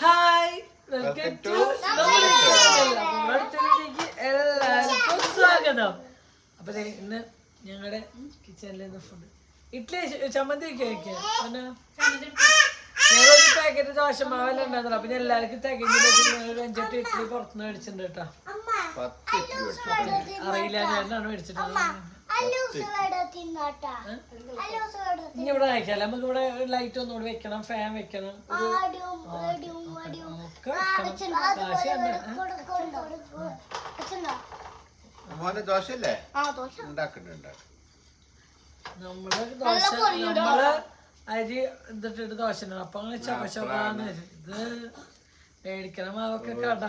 Hi welcome to എല്ലാവർക്കും സ്വാഗതം. അപ്പൊ ഇന്ന് ഞങ്ങളുടെ കിച്ചണിൽ നിന്ന് ഫുഡ് ഇഡ്ലി ചമ്മന്തി ഒക്കെ കഴിക്കുക. ഞങ്ങളൊരു പാക്കറ്റ് ദോശമാവെല്ലാം ഉണ്ടായിരുന്നല്ലോ. അപ്പൊ എല്ലാവർക്കും തികഞ്ഞിട്ട് ഞങ്ങൾ 5-8 ഇഡ്ലി പുറത്തുനിന്ന് മേടിച്ചിട്ടുണ്ട് കേട്ടോ. അറിയില്ല, ഞാനാണ് മേടിച്ചിട്ടുള്ളത്. ഇനി ഇവിടെ കഴിക്കാല്ല, നമുക്ക് ഇവിടെ ലൈറ്റ് ഒന്നുകൂടി വെക്കണം, ഫാൻ വെക്കണം, നമ്മള് അരി ഇതിട്ടിട്ട് ദോശ അപ്പൊ അങ്ങനെ ചവച്ചവാന്ന് ഇത് മേടിക്കണ മാവൊക്കെ കട.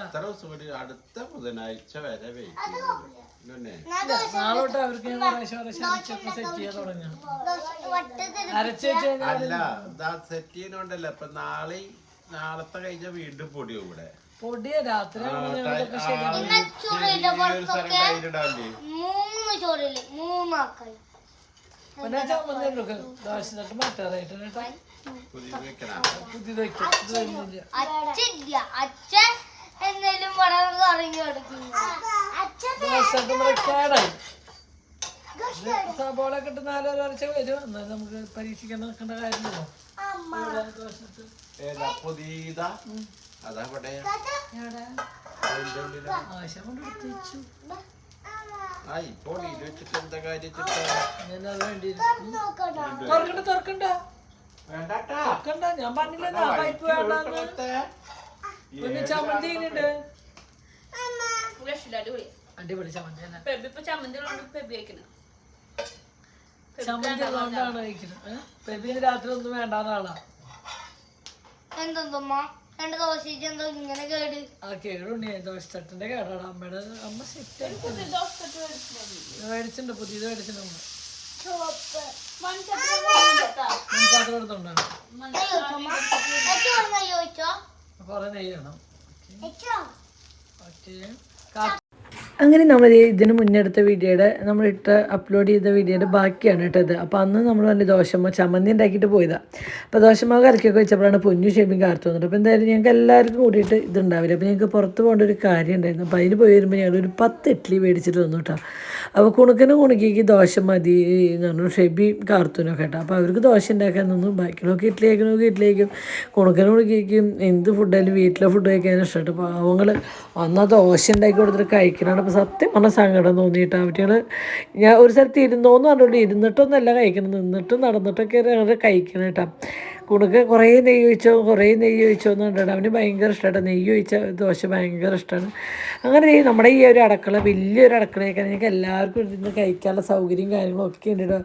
അടുത്ത ബുധനാഴ്ച വരെ നാളോട്ട് അവർക്ക് സെറ്റ് ചെയ്യാൻ തുടങ്ങണം. അരച്ച് അല്ല സെറ്റ് ചെയ്യുന്നോണ്ടല്ല. ഇപ്പൊ നാളത്തെ കഴിഞ്ഞ വീണ്ടും പൊടിയോ ഇവിടെ പൊടിയ രാത്രി ദോശ തട്ട് മാറ്റാറായിട്ട് പുതിയത് വെക്കാം. കേടായി സബോള കിട്ടുന്ന 4 അരച്ച വരും. എന്നാൽ നമുക്ക് പരീക്ഷിക്കാൻ നോക്കേണ്ട കാര്യമില്ലല്ലോ. ആശം കൊണ്ട് എടുത്ത് വെച്ചു. തുറക്കണ്ട ഞാൻ പറഞ്ഞില്ല പൈപ്പ് വേണ്ടെന്ന്. പിന്നെ ചമ്മന്തി ഉണ്ട്, അടിപൊളി ചമ്മന്തി. ചമ്മന്തി ഉള്ളതുകൊണ്ടാണ് കഴിക്കുന്നത്. പെബിന് രാത്രി ഒന്നും വേണ്ടാന്ന ആളാ. ആ കേടുണ്ട്, ദോശത്തട്ടിന്റെ കേടാണ്. അമ്മയുടെ അമ്മ സെറ്റ് മേടിച്ചിട്ടുണ്ട്, പുതിയത് മേടിച്ചിട്ടുണ്ട്. പാത്രം എടുത്തോണ്ടാണ് കൊറേ നെയ്യ് വേണം. അങ്ങനെ നമ്മൾ ഇതിന് മുന്നെടുത്ത വീഡിയോയുടെ നമ്മളിട്ട് അപ്ലോഡ് ചെയ്ത വീഡിയോയുടെ ബാക്കിയാണ് ഇട്ടത്. അപ്പോൾ അന്ന് നമ്മൾ നല്ല ദോശമാവ് ചമ്മന്തി ഉണ്ടാക്കിയിട്ട് പോയതാണ്. അപ്പോൾ ദോശമാവ് കലക്കിയൊക്കെ വെച്ചപ്പോഴാണ് പൊന്നു ഷേപ്പിങ് കാർത്തു വന്നിട്ട്. അപ്പോൾ എന്തായാലും ഞങ്ങൾക്ക് എല്ലാവർക്കും കൂടിയിട്ട് ഇതുണ്ടാവില്ല. അപ്പോൾ ഞങ്ങൾക്ക് പുറത്ത് പോകേണ്ട ഒരു കാര്യം ഉണ്ടായിരുന്നു. അപ്പോൾ അതിന് പോയി വരുമ്പോൾ ഞങ്ങളൊരു 10 ഇഡ്ഡലി മേടിച്ചിട്ട് വന്നു കേട്ടോ. അപ്പോൾ കുണുക്കിക്ക് ദോശ മതി എന്ന് പറഞ്ഞു ഷെബി കാർത്തൂനൊക്കെ കേട്ടോ. അപ്പോൾ അവർക്ക് ദോശ ഉണ്ടാക്കാൻ നിന്നു. ബാക്കിയൊക്കെ ഇഡ്ഡലി ഇഡ്ഡലിക്കും കുണുക്കിനും എന്ത് ഫുഡായാലും വീട്ടിലെ ഫുഡ് കഴിക്കാനും ഇഷ്ടമായിട്ട് പാവങ്ങൾ അന്നാ ദോശ ഉണ്ടാക്കി കൊടുത്തിട്ട് കഴിക്കണതാണ്. അപ്പോൾ സത്യം പറഞ്ഞ സങ്കടം തോന്നിയിട്ട് അവറ്റകൾ ഞാൻ ഒരു സ്ഥലത്ത് ഇരുന്നോന്ന് പറഞ്ഞുകൊണ്ട് ഇരുന്നിട്ടൊന്നല്ല കഴിക്കണം, നിന്നിട്ടും നടന്നിട്ടൊക്കെ ഞങ്ങൾ കഴിക്കണം കേട്ടോ. കുണുക്ക് കുറേ നെയ്യ് ഒഴിച്ചോ എന്ന് പറഞ്ഞിട്ട് അവന് ഭയങ്കര ഇഷ്ടമാണ്. നെയ്യ് ഒഴിച്ച ദോശ ഭയങ്കര ഇഷ്ടമാണ്. അങ്ങനെ നമ്മുടെ ഈ ഒരു അടുക്കള വലിയൊരു അടുക്കളയൊക്കെ ഞങ്ങൾക്ക് എല്ലാവർക്കും ഇരുന്ന് കഴിക്കാനുള്ള സൗകര്യം കാര്യങ്ങളും ഒക്കെ ഉണ്ട് കേട്ടോ.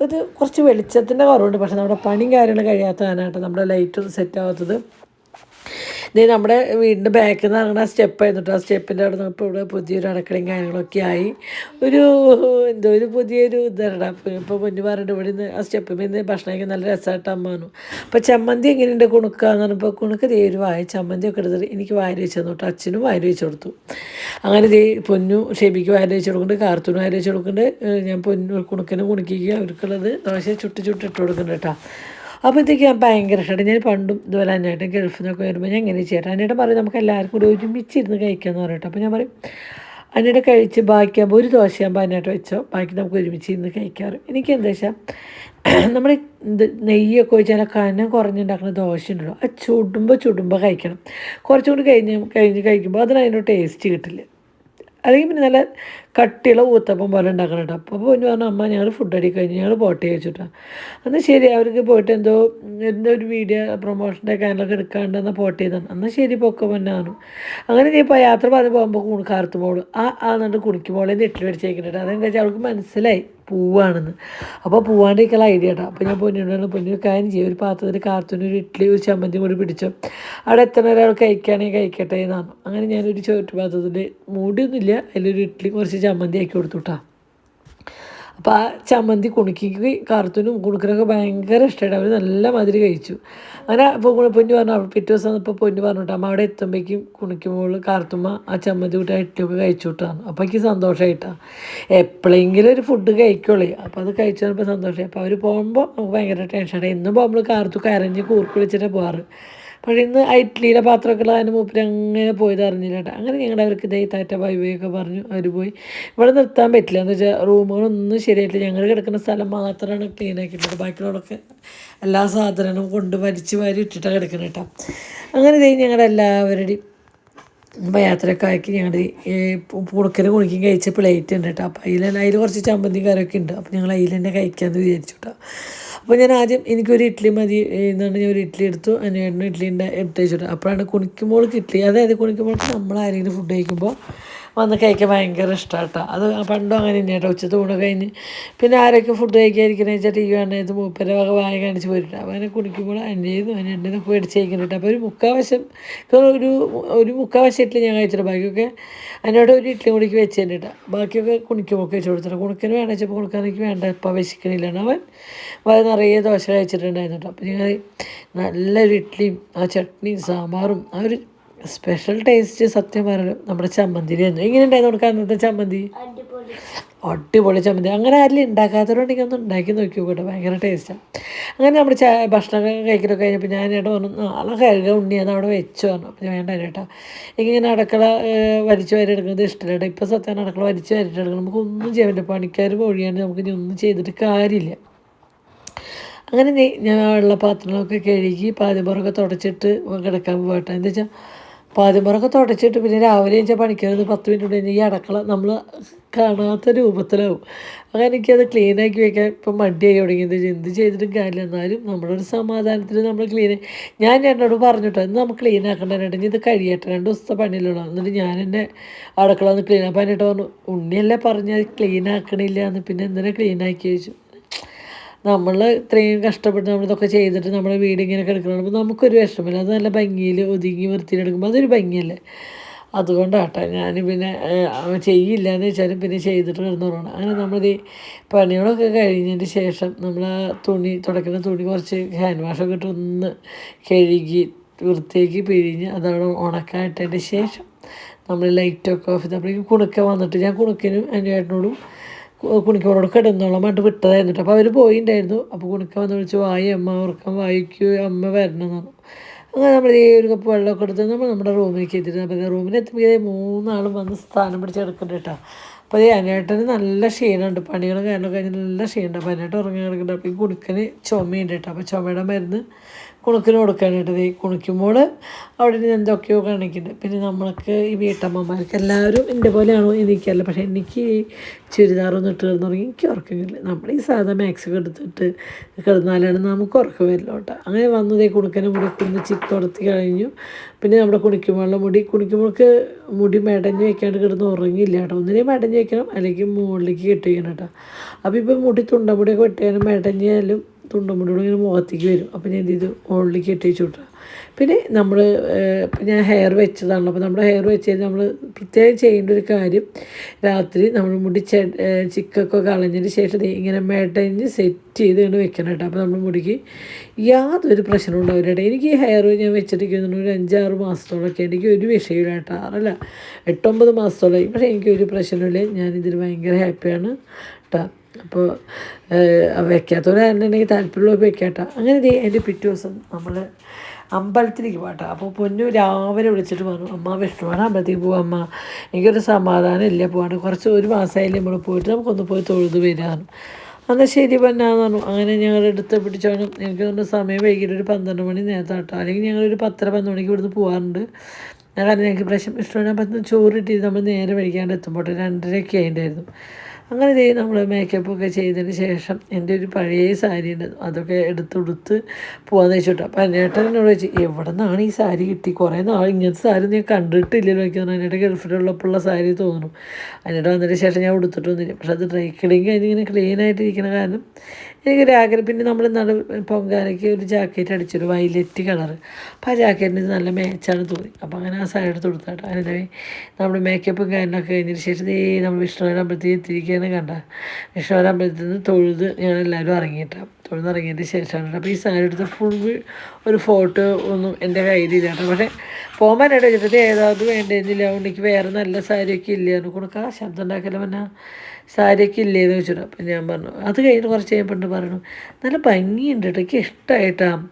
അത് കുറച്ച് വെളിച്ചത്തിൻ്റെ കുറവുണ്ട്, പക്ഷേ നമ്മുടെ പണിയും കാര്യങ്ങളും കഴിയാത്തതാണ് കേട്ടോ നമ്മുടെ ലൈറ്റൊന്നും സെറ്റ് ആവാത്തത്. ഇത് നമ്മുടെ വീടിൻ്റെ ബാക്കിൽ നിന്ന് ഇറങ്ങുന്ന സ്റ്റെപ്പായിരുന്നു കേട്ടോ. ആ സ്റ്റെപ്പിൻ്റെ അവിടെ നിന്ന് ഇപ്പോൾ ഇവിടെ പുതിയൊരു അടുക്കളയും കാര്യങ്ങളൊക്കെ ആയി. ഒരു പുതിയൊരു ഇതാണ്. ഇപ്പോൾ പൊന്നു പറഞ്ഞിട്ട് ഇവിടെ നിന്ന് ആ സ്റ്റെപ്പിൽ നിന്ന് ഭക്ഷണം കഴിക്കാൻ നല്ല രസമായിട്ട് അമ്മ വന്നു. അപ്പോൾ ചമ്മന്തി എങ്ങനെയുണ്ട് കുണുക്കാന്ന് പറഞ്ഞപ്പോൾ കുണുക്ക് ഒരു വായ ചമ്മന്തിയൊക്കെ എടുത്തിട്ട് എനിക്ക് വാരി വെച്ച് തന്നു കേട്ടോ. അച്ഛനും വാരി വെച്ച് കൊടുത്തു. അങ്ങനെ പൊന്നു ഷെബിക്ക് വാരി വെച്ച് കൊടുക്കുന്നുണ്ട്, കാർത്തൂന് വാരി വെച്ച് കൊടുക്കുന്നുണ്ട്. ഞാൻ കുണുക്കിനും കുണുക്കിക്ക് അവർക്കുള്ളത് ദോശ ചുട്ടിട്ട് കൊടുക്കുന്നുണ്ട് കേട്ടോ. അപ്പോഴത്തേക്ക് ഞാൻ ഭയങ്കര ഇഷ്ടമായിട്ട് ഞാൻ പണ്ടും ഇതുപോലെ അന്നേട്ടൻ ഗൾഫിൽ നിന്നൊക്കെ വരുമ്പോൾ ഞാൻ എങ്ങനെ ചെയ്യട്ടെ അന്നേട്ടൻ പറയും നമുക്ക് എല്ലാവർക്കും കൂടി ഒരുമിച്ചിരുന്ന് കഴിക്കാമെന്ന് പറയട്ടോ. അപ്പോൾ ഞാൻ പറയും അന്നേട്ടൻ കഴിച്ച് ബാക്കിയാകുമ്പോൾ ഒരു ദോശയാകുമ്പോൾ അന്നേട്ടം വെച്ചോ, ബാക്കി നമുക്ക് ഒരുമിച്ചിരുന്ന് കഴിക്കാറ്. എനിക്ക് എന്താ വെച്ചാൽ നമ്മൾ നെയ്യൊക്കെ ഒഴിച്ചാൽ കനം കുറഞ്ഞുണ്ടാക്കുന്ന ദോശ ഉണ്ടല്ലോ, അത് ചുടുമ്പോൾ കഴിക്കണം. കുറച്ചും കൂടി കഴിഞ്ഞ് കഴിക്കുമ്പോൾ അതിനൊരു ടേസ്റ്റ് കിട്ടില്ല. അല്ലെങ്കിൽ പിന്നെ നല്ല കട്ടിയുള്ള ഊത്തപ്പം പോലെ ഉണ്ടാക്കണം കേട്ടോ. അപ്പോൾ പൊന്നു പറഞ്ഞു അമ്മ ഞങ്ങൾ ഫുഡ് അടി കഴിഞ്ഞ് ഞങ്ങൾ പോട്ടെ ചോദിച്ചിട്ടാ. എന്നാൽ ശരി അവർക്ക് പോയിട്ട് എന്തോ ഒരു വീഡിയോ പ്രൊമോഷൻ്റെ കാര്യങ്ങളൊക്കെ എടുക്കാണ്ടെന്നാൽ പോട്ട് ചെയ്താണ്. എന്നാൽ ശരി പൊക്ക പൊന്നാണ്. അങ്ങനെ നീ ഇപ്പോൾ യാത്ര പറഞ്ഞ് പോകുമ്പോൾ കാർത്തുമോള് എന്നിട്ട് കുണിക്കുമോളെ ഇഡ്ഡലി മേടിച്ചേക്കുന്നുണ്ട്. അതെന്താ വെച്ചാൽ അവൾക്ക് മനസ്സിലായി പൂവാണെന്ന്. അപ്പോൾ പൂവാണ്ടിരിക്കുള്ള ഐഡിയ കേട്ടോ. അപ്പോൾ ഞാൻ പൊന്നിനോട് പൊന്നു കാര്യം ചെയ്യും, ഒരു പാത്രത്തിൽ കാർത്തൂന് ഒരു ഇഡ്ഡലി ഒരു ചമ്മന്തി കൂടി പിടിച്ചു അവിടെ എത്ര ഒരാൾ കഴിക്കുകയാണെങ്കിൽ കഴിക്കട്ടെ എന്നാണ്. അങ്ങനെ ഞാനൊരു ചോറ്റ് പാത്രത്തിൽ മൂടിയൊന്നുമില്ല, അതിലൊരു ഇഡ്ഡലി കുറച്ച് ചമ്മന്തി ആക്കി കൊടുത്തു കേട്ടോ. അപ്പോൾ ആ ചമ്മന്തി കുണുക്കിക്ക് കാർത്തൂനും കുണുക്കനൊക്കെ ഭയങ്കര ഇഷ്ടമായിട്ട് അവർ നല്ല മാതിരി കഴിച്ചു. അങ്ങനെ ഇപ്പോൾ പൊന്നു പറഞ്ഞു പിറ്റേ ദിവസം ഇപ്പോൾ പൊന്നു പറഞ്ഞിട്ട് അമ്മ അവിടെ എത്തുമ്പോഴേക്കും കുണിക്കുമ്പോൾ കാർത്തുമ്മ ആ ചമ്മന്തി കൂട്ടി ഇട്ടൊക്കെ കഴിച്ചു വിട്ടാണ്. അപ്പോൾ എനിക്ക് സന്തോഷമായിട്ടാണ്. എപ്പോഴെങ്കിലും ഒരു ഫുഡ് കഴിക്കുള്ളൂ, അപ്പോൾ അത് കഴിച്ചു വന്നപ്പോൾ സന്തോഷമായി. അപ്പോൾ അവർ പോകുമ്പോൾ നമുക്ക് ഭയങ്കര ടെൻഷനാണ്. എന്നും പോകുമ്പോൾ കാർത്തു കരഞ്ഞ് കൂർക്ക് വിളിച്ചിട്ടാണ് പോകാറ്. പക്ഷേ ഇന്ന് ആ ഇഡ്ഡലിയുടെ പാത്രമൊക്കെ ഉള്ള അതിന് മൂപ്പര് അങ്ങനെ പോയത് അറിഞ്ഞില്ല കേട്ടോ. അങ്ങനെ ഞങ്ങളുടെ അവർക്ക് ഇതേ താറ്റ ബൈബയൊക്കെ പറഞ്ഞു അവർ പോയി. ഇവിടെ നിർത്താൻ പറ്റില്ല എന്ന് വെച്ചാൽ റൂമുകളൊന്നും ശരിയായിട്ടില്ല. ഞങ്ങൾ കിടക്കുന്ന സ്ഥലം മാത്രമാണ് ക്ലീൻ ആക്കിയിട്ടുള്ളത്. ബാക്കിയുള്ളതൊക്കെ എല്ലാ സാധനവും കൊണ്ട് വലിച്ച് വാരി ഇട്ടിട്ടാണ് കിടക്കുന്നത് കേട്ടോ. അങ്ങനെ ഇതേ ഞങ്ങളുടെ എല്ലാവരുടെയും അപ്പോൾ യാത്രയൊക്കെ ആക്കി ഞങ്ങൾ പുണക്കന് കുണിക്കും കഴിച്ച പ്ലേറ്റ് ഉണ്ട് കേട്ടോ. അപ്പോൾ അതിൽ കുറച്ച് ചമ്മന്തി കറിയൊക്കെ ഉണ്ട്. അപ്പോൾ ഞങ്ങൾ അതിൽ തന്നെ കഴിക്കാമെന്ന് വിചാരിച്ചു കേട്ടോ. അപ്പോൾ ഞാൻ ആദ്യം എനിക്കൊരു ഇഡ്ഡലി മതി എന്നാണ് ഞാൻ ഒരു ഇഡ്ഡലി എടുത്തു. അതിന് ഇഡ്ഡലി എടുത്ത് വെച്ചിട്ട് അപ്പോഴാണ് കുണിക്കുമ്പോൾക്ക് ഇഡ്ഡലി, അതായത് കുണിക്കുമ്പോൾക്ക് നമ്മൾ ആരെങ്കിലും ഫുഡ് കഴിക്കുമ്പോൾ വന്ന് കഴിക്കാൻ ഭയങ്കര ഇഷ്ടമാണ് കേട്ടോ. അത് പണ്ടും അങ്ങനെ തന്നെ കേട്ടോ. ഉച്ചത്തെ ഊണ് കഴിഞ്ഞ് പിന്നെ ആരൊക്കെ ഫുഡ് കഴിക്കാതിരിക്കണമെന്ന് വെച്ചാൽ ടി വി കാണുന്നത് മൂപ്പര വക വായ കാണിച്ച് പോയിട്ട് അപ്പോൾ അങ്ങനെ കുണിക്കുമ്പോൾ എൻ്റെന്ന് എൻ്റെന്നൊക്കെ മേടിച്ച് കഴിക്കുന്നുണ്ട്. അപ്പോൾ ഒരു മുക്കാവശം ഒരു മുക്കാവശം ഞാൻ കഴിച്ചിട്ട് ബാക്കിയൊക്കെ അതിനോട് ഒരു ഇഡ്ഡലി കുടിക്ക് വെച്ച് തന്നിട്ട് ബാക്കിയൊക്കെ കുണിക്കുമൊക്കെ വെച്ച് കൊടുത്തിട്ട് കുണുക്കിന് വേണ്ട വെച്ചപ്പോൾ കുണുക്കാനെനിക്ക് വേണ്ട ഇപ്പോൾ വിശക്കണില്ലാണ്. അവൻ നിറയെ ദോശ കഴിച്ചിട്ടുണ്ടായിരുന്നു കേട്ടോ. അപ്പോൾ ഞങ്ങൾ നല്ലൊരു ഇഡ്ഡലിയും ആ ചട്നിയും സാമ്പാറും ആ ഒരു സ്പെഷ്യൽ ടേസ്റ്റ് സത്യം പറഞ്ഞു നമ്മുടെ ചമ്മന്തിയിലായിരുന്നു. എങ്ങനെ ഉണ്ടായിരുന്നു കൊടുക്കാൻ അന്നത്തെ ചമ്മന്തി? അടിപൊളി ചമ്മന്തി. അങ്ങനെ ആരും ഉണ്ടാക്കാത്തവരുണ്ടെങ്കിൽ ഒന്ന് ഉണ്ടാക്കി നോക്കി നോക്കട്ടെ, ഭയങ്കര ടേസ്റ്റാണ്. അങ്ങനെ നമ്മുടെ ഭക്ഷണം കഴിക്കലൊക്കെ കഴിഞ്ഞപ്പോൾ ഞാൻ ഏട്ടാ പറഞ്ഞു നാളെ കഴുക ഉണ്ണി അത് അവിടെ വെച്ചു പറഞ്ഞു. അപ്പോൾ ഞാൻ വേണ്ട ചേട്ടാ എനിക്കിങ്ങനെ അടുക്കള വലിച്ചു വാരി എടുക്കുന്നത് ഇഷ്ടമില്ല കേട്ടോ. ഇപ്പോൾ സത്യം അടുക്കള വലിച്ചു വാരിട്ടെടുക്കണം, നമുക്കൊന്നും ചെയ്യാൻ പറ്റില്ല. പണിക്കാർ പൊഴിയാണ്ട് നമുക്ക് ഇനി ഒന്നും ചെയ്തിട്ട് കാര്യമില്ല. അങ്ങനെ ഞാൻ ഉള്ള പാത്രങ്ങളൊക്കെ കഴുകി പാതിപ്പുറമൊക്കെ തുടച്ചിട്ട് കിടക്കാൻ പോകട്ടെ. എന്താ വെച്ചാൽ പാതിപ്പുറമൊക്കെ തുടച്ചിട്ട് പിന്നെ രാവിലെ വെച്ചാൽ പണിക്കരുത് 10 മിനിറ്റ് കൊണ്ട് ഈ അടക്കള നമ്മൾ കാണാത്ത രൂപത്തിലാവും. അങ്ങനെ എനിക്കത് ക്ലീനാക്കി വയ്ക്കാൻ ഇപ്പം മടിയായി തുടങ്ങിയത്. എന്ത് ചെയ്തിട്ടും കാര്യമില്ല, എന്നാലും നമ്മളൊരു സമാധാനത്തിൽ നമ്മൾ ഞാൻ എന്നോട് പറഞ്ഞിട്ടോ ഇന്ന് നമുക്ക് ക്ലീൻ ആക്കണ്ടേട്ടോ, ഇനി ഇത് കഴിയട്ടെ 2 ദിവസത്തെ പണിയിലുള്ള. എന്നിട്ട് ഞാൻ എൻ്റെ അടുക്കള ഒന്ന് ക്ലീൻ ആക്കാൻ എന്നിട്ട് പറഞ്ഞു ഉണ്ണിയല്ലേ പറഞ്ഞാൽ ക്ലീൻ ആക്കണില്ല എന്ന്, പിന്നെ എന്തിനാ ക്ലീൻ ആക്കി വെച്ചു. നമ്മൾ ഇത്രയും കഷ്ടപ്പെട്ട് നമ്മളിതൊക്കെ ചെയ്തിട്ട് നമ്മുടെ വീട് ഇങ്ങനെ കിടക്കണം, അപ്പോൾ നമുക്കൊരു വിഷമമില്ല. അത് നല്ല ഭംഗിയിൽ ഒതുങ്ങി വൃത്തിയിലെടുക്കുമ്പോൾ അതൊരു ഭംഗിയല്ലേ. അതുകൊണ്ടാട്ടോ ഞാൻ പിന്നെ ചെയ്യില്ല എന്ന് വെച്ചാലും പിന്നെ ചെയ്തിട്ട് കിടന്നുറങ്ങണം. അങ്ങനെ നമ്മൾ പണികളൊക്കെ കഴിഞ്ഞതിന് ശേഷം നമ്മൾ ആ തുണി തുടയ്ക്കുന്ന തുണി കുറച്ച് ഹാൻഡ് വാഷൊക്കെ ഇട്ട് ഒന്ന് കഴുകി വൃത്തിയാക്കി പിഴിഞ്ഞ് അതവിടെ ഉണക്കായിട്ടതിന് ശേഷം നമ്മൾ ലൈറ്റൊക്കെ ഓഫ് ചെയ്ത് അപ്പോഴേക്കും കുണുക്ക വന്നിട്ട് ഞാൻ കുണുക്കനും എൻ്റെ ഏട്ടനോടും കുണിക്കോളോട് കിടന്നോളാൻ വേണ്ടി വിട്ടതായിരുന്നു. അപ്പോൾ അവർ പോയിണ്ടായിരുന്നു. അപ്പോൾ കുണിക്ക വന്ന് വിളിച്ച് വായി അമ്മ ഉറക്കം വായിക്കൂ അമ്മ വരണം എന്ന് പറഞ്ഞു. അങ്ങനെ നമ്മൾ ഈ ഒരു കപ്പ് വെള്ളമൊക്കെ എടുത്ത് നമ്മൾ നമ്മുടെ റൂമിലേക്ക് എത്തിയിട്ട് അപ്പോൾ റൂമിലെത്തുമ്പോൾ 3 ആളും വന്ന് സ്ഥാനം പിടിച്ച് കിടക്കുന്നുണ്ട് കേട്ടോ. അപ്പോൾ ഈ അനേട്ടന് നല്ല ക്ഷീണമുണ്ട്, പണികൾ കാര്യങ്ങളൊക്കെ കഴിഞ്ഞ് നല്ല ക്ഷീണമുണ്ട്. അപ്പോൾ അനേട്ടൻ ഉറങ്ങി കിടക്കുന്നുണ്ട്. അപ്പോൾ ഈ കുണുക്കന് ചുമയുണ്ട് കേട്ടോ. അപ്പോൾ ചുമയുടെ മരുന്ന് കുണുക്കിന് കൊടുക്കാനായിട്ടത് കുണിക്കുമ്പോൾ അവിടെ നിന്ന് എന്തൊക്കെയോ കാണിക്കുന്നുണ്ട്. പിന്നെ നമ്മൾക്ക് ഈ വീട്ടമ്മമാർക്ക് എല്ലാവരും എൻ്റെ പോലെയാണോ എനിക്കല്ല, പക്ഷേ എനിക്ക് ചുരിദാറൊന്നും ഇട്ട് കിടന്നുറങ്ങി എനിക്ക് ഉറക്കമില്ല. നമ്മൾ ഈ സാധാ മാക്സൊക്കെ എടുത്തിട്ട് കിടന്നാലാണ് നമുക്ക് ഉറക്കം വരില്ല കേട്ടോ. അങ്ങനെ വന്നതേ കുണുക്കനെ മുടി കുഞ്ഞ് ചിക്കൊടുത്തി കഴിഞ്ഞു. പിന്നെ നമ്മുടെ കുണിക്കുമ്പോഴുള്ള കുണിക്കുമ്പോൾക്ക് മുടി മെടഞ്ഞ് വെക്കാണ്ട് കിടന്ന് ഉറങ്ങിയില്ല കേട്ടോ. ഒന്നിനെ മെടഞ്ഞ് വെക്കണം അല്ലെങ്കിൽ മുകളിലേക്ക് കെട്ടി വയ്ക്കണം കേട്ടോ. അപ്പോൾ ഇപ്പോൾ മുടി തുണ്ടമുടിയൊക്കെ വെട്ടിയാലും മെടഞ്ഞാലും തുണ്ടമുടിയോട് ഇങ്ങനെ മുഖത്തേക്ക് വരും. അപ്പോൾ ഞാൻ എന്ത് ചെയ്തു മുകളിലേക്ക് കെട്ടി വെച്ചു വിട്ടാം. പിന്നെ നമ്മൾ ഞാൻ ഹെയർ വെച്ചതാണല്ലോ. അപ്പോൾ നമ്മുടെ ഹെയർ വെച്ച് കഴിഞ്ഞാൽ നമ്മൾ പ്രത്യേകം ചെയ്യേണ്ട ഒരു കാര്യം രാത്രി നമ്മൾ മുടി ചിക്കൊക്കെ കളഞ്ഞതിന് ശേഷം ഇങ്ങനെ മെടഞ്ഞ് സെറ്റ് ചെയ്ത് കൊണ്ട് വെക്കണം കേട്ടോ. അപ്പോൾ നമ്മൾ മുടിക്ക് യാതൊരു പ്രശ്നവും ഉണ്ടാവില്ല കേട്ടോ. എനിക്ക് ഈ ഹെയർ ഞാൻ വെച്ചിരിക്കുന്നു ഒരു 5-6 മാസത്തോളമൊക്കെ എനിക്ക് ഒരു വിഷയമില്ല കേട്ടോ. 6 8-9 മാസത്തോളമായി. പക്ഷേ എനിക്കൊരു പ്രശ്നമില്ല. ഞാനിതിൽ ഭയങ്കര ഹാപ്പിയാണ് കേട്ടോ. അപ്പോൾ വെക്കാത്തവരാണെന്നുണ്ടെങ്കിൽ താല്പര്യമുള്ളവർ വെക്കാം കേട്ടോ. അങ്ങനെ എൻ്റെ പിറ്റേ ദിവസം നമ്മൾ അമ്പലത്തിലേക്ക് പോകട്ടോ. അപ്പോൾ പൊന്നു രാവിലെ വിളിച്ചിട്ട് പറഞ്ഞു അമ്മ വിഷ്ണുവാണ് അമ്പലത്തേക്ക് പോകാം അമ്മ, എനിക്കൊരു സമാധാനം ഇല്ല പോകാണ്ട്, കുറച്ച് 1 മാസമായില്ലേ നമ്മൾ പോയിട്ട് നമുക്കൊന്ന് പോയി തൊഴുത് വരാമെന്ന്. എന്നാൽ ശരി പൊന്നാന്ന് പറഞ്ഞു. അങ്ങനെ ഞങ്ങൾ എടുത്ത് പിടിച്ചോണം. എനിക്ക് തോന്നുന്നു സമയം വൈകിട്ട് ഒരു 12 മണി നേരത്തെ കേട്ടോ. അല്ലെങ്കിൽ ഞങ്ങളൊരു 10-11 മണിക്ക് ഇവിടുന്ന് പോകാറുണ്ട്. കാരണം ഞങ്ങൾക്ക് പ്രശ്നം ഇഷ്ടമാണ്. അപ്പം ചോറ് ഇട്ടിട്ട് നമ്മൾ നേരെ വഴിക്കാണ്ട് എത്തുമ്പോൾ 2:30 ആയിട്ടുണ്ടായിരുന്നു. അങ്ങനെ നമ്മൾ മേക്കപ്പൊക്കെ ചെയ്തതിന് ശേഷം എൻ്റെ ഒരു പഴയ സാരി ഉണ്ട്, അതൊക്കെ എടുത്തുടുത്ത് പോകാമെന്ന് വെച്ചിട്ടോ. അപ്പോൾ അന്നേട്ടൻ എന്നോട് ചോദിച്ചു എവിടെ നിന്നാണ് ഈ സാരി കിട്ടി, കുറേ നാൾ ഇങ്ങനത്തെ സാരി ഞാൻ കണ്ടിട്ടില്ലല്ലോ. എനിക്ക് തോന്നുന്നു അന്നേട്ടൻ ഗൾഫിലുള്ളപ്പോഴുള്ള സാരി തോന്നുന്നു. അന്നേട്ടൻ വന്നതിന് ശേഷം ഞാൻ ഉടുത്തിട്ടൊന്നുമില്ല. പക്ഷെ അത് ഡ്രൈ ക്ലീനിങ് കഴിഞ്ഞിങ്ങനെ ക്ലീനായിട്ടിരിക്കുന്ന കാരണം എനിക്കൊരാഗ്രഹം. പിന്നെ നമ്മൾ പൊങ്കാലയ്ക്ക് ഒരു ജാക്കറ്റ് അടിച്ചൊരു വയലറ്റ് കളറ്, അപ്പോൾ ആ ജാക്കറ്റിന് നല്ല മാച്ചാണ് തോന്നി. അപ്പോൾ അങ്ങനെ ആ സാരി എടുത്ത് കൊടുത്താട്ടോ. അങ്ങനെ നമ്മൾ മേക്കപ്പും കാര്യങ്ങളൊക്കെ കഴിഞ്ഞതിന് ശേഷം നമ്മൾ വിഷ്ണുവിനെ അമ്പലത്തിൽ എത്തിയിരിക്കുക. 5:30 കണ്ട വിഷ്ണുവര അമ്പലത്തിൽ നിന്ന് തൊഴുത് ഞങ്ങളെല്ലാവരും ഇറങ്ങിയിട്ടാണ്. തൊഴുതിറങ്ങിയതിന് ശേഷമാണ്. അപ്പോൾ ഈ സാരി എടുത്ത് ഫുൾ ഒരു ഫോട്ടോ ഒന്നും എൻ്റെ കയ്യിലില്ല കേട്ടോ. പക്ഷേ പോകുമ്പോൾ എന്നോട് ചോദിച്ചത് ഏതാவது വേണ്ടതില്ല, അതുകൊണ്ട് എനിക്ക് വേറെ നല്ല സാരിയൊക്കെ ഇല്ലയെന്ന് കൊടുക്കാം. ശബ്ദം ഉണ്ടാക്കല പിന്നെ സാരിയൊക്കെ ഇല്ലേന്ന് ചോദിച്ചിട്ട്. അപ്പം ഞാൻ പറഞ്ഞു. അത് കഴിഞ്ഞ് കുറച്ച് കഴിയുമ്പോൾ പറഞ്ഞു നല്ല ഭംഗിയുണ്ട് കേട്ടോ, എനിക്ക് ഇഷ്ടമായിട്ടാണ്.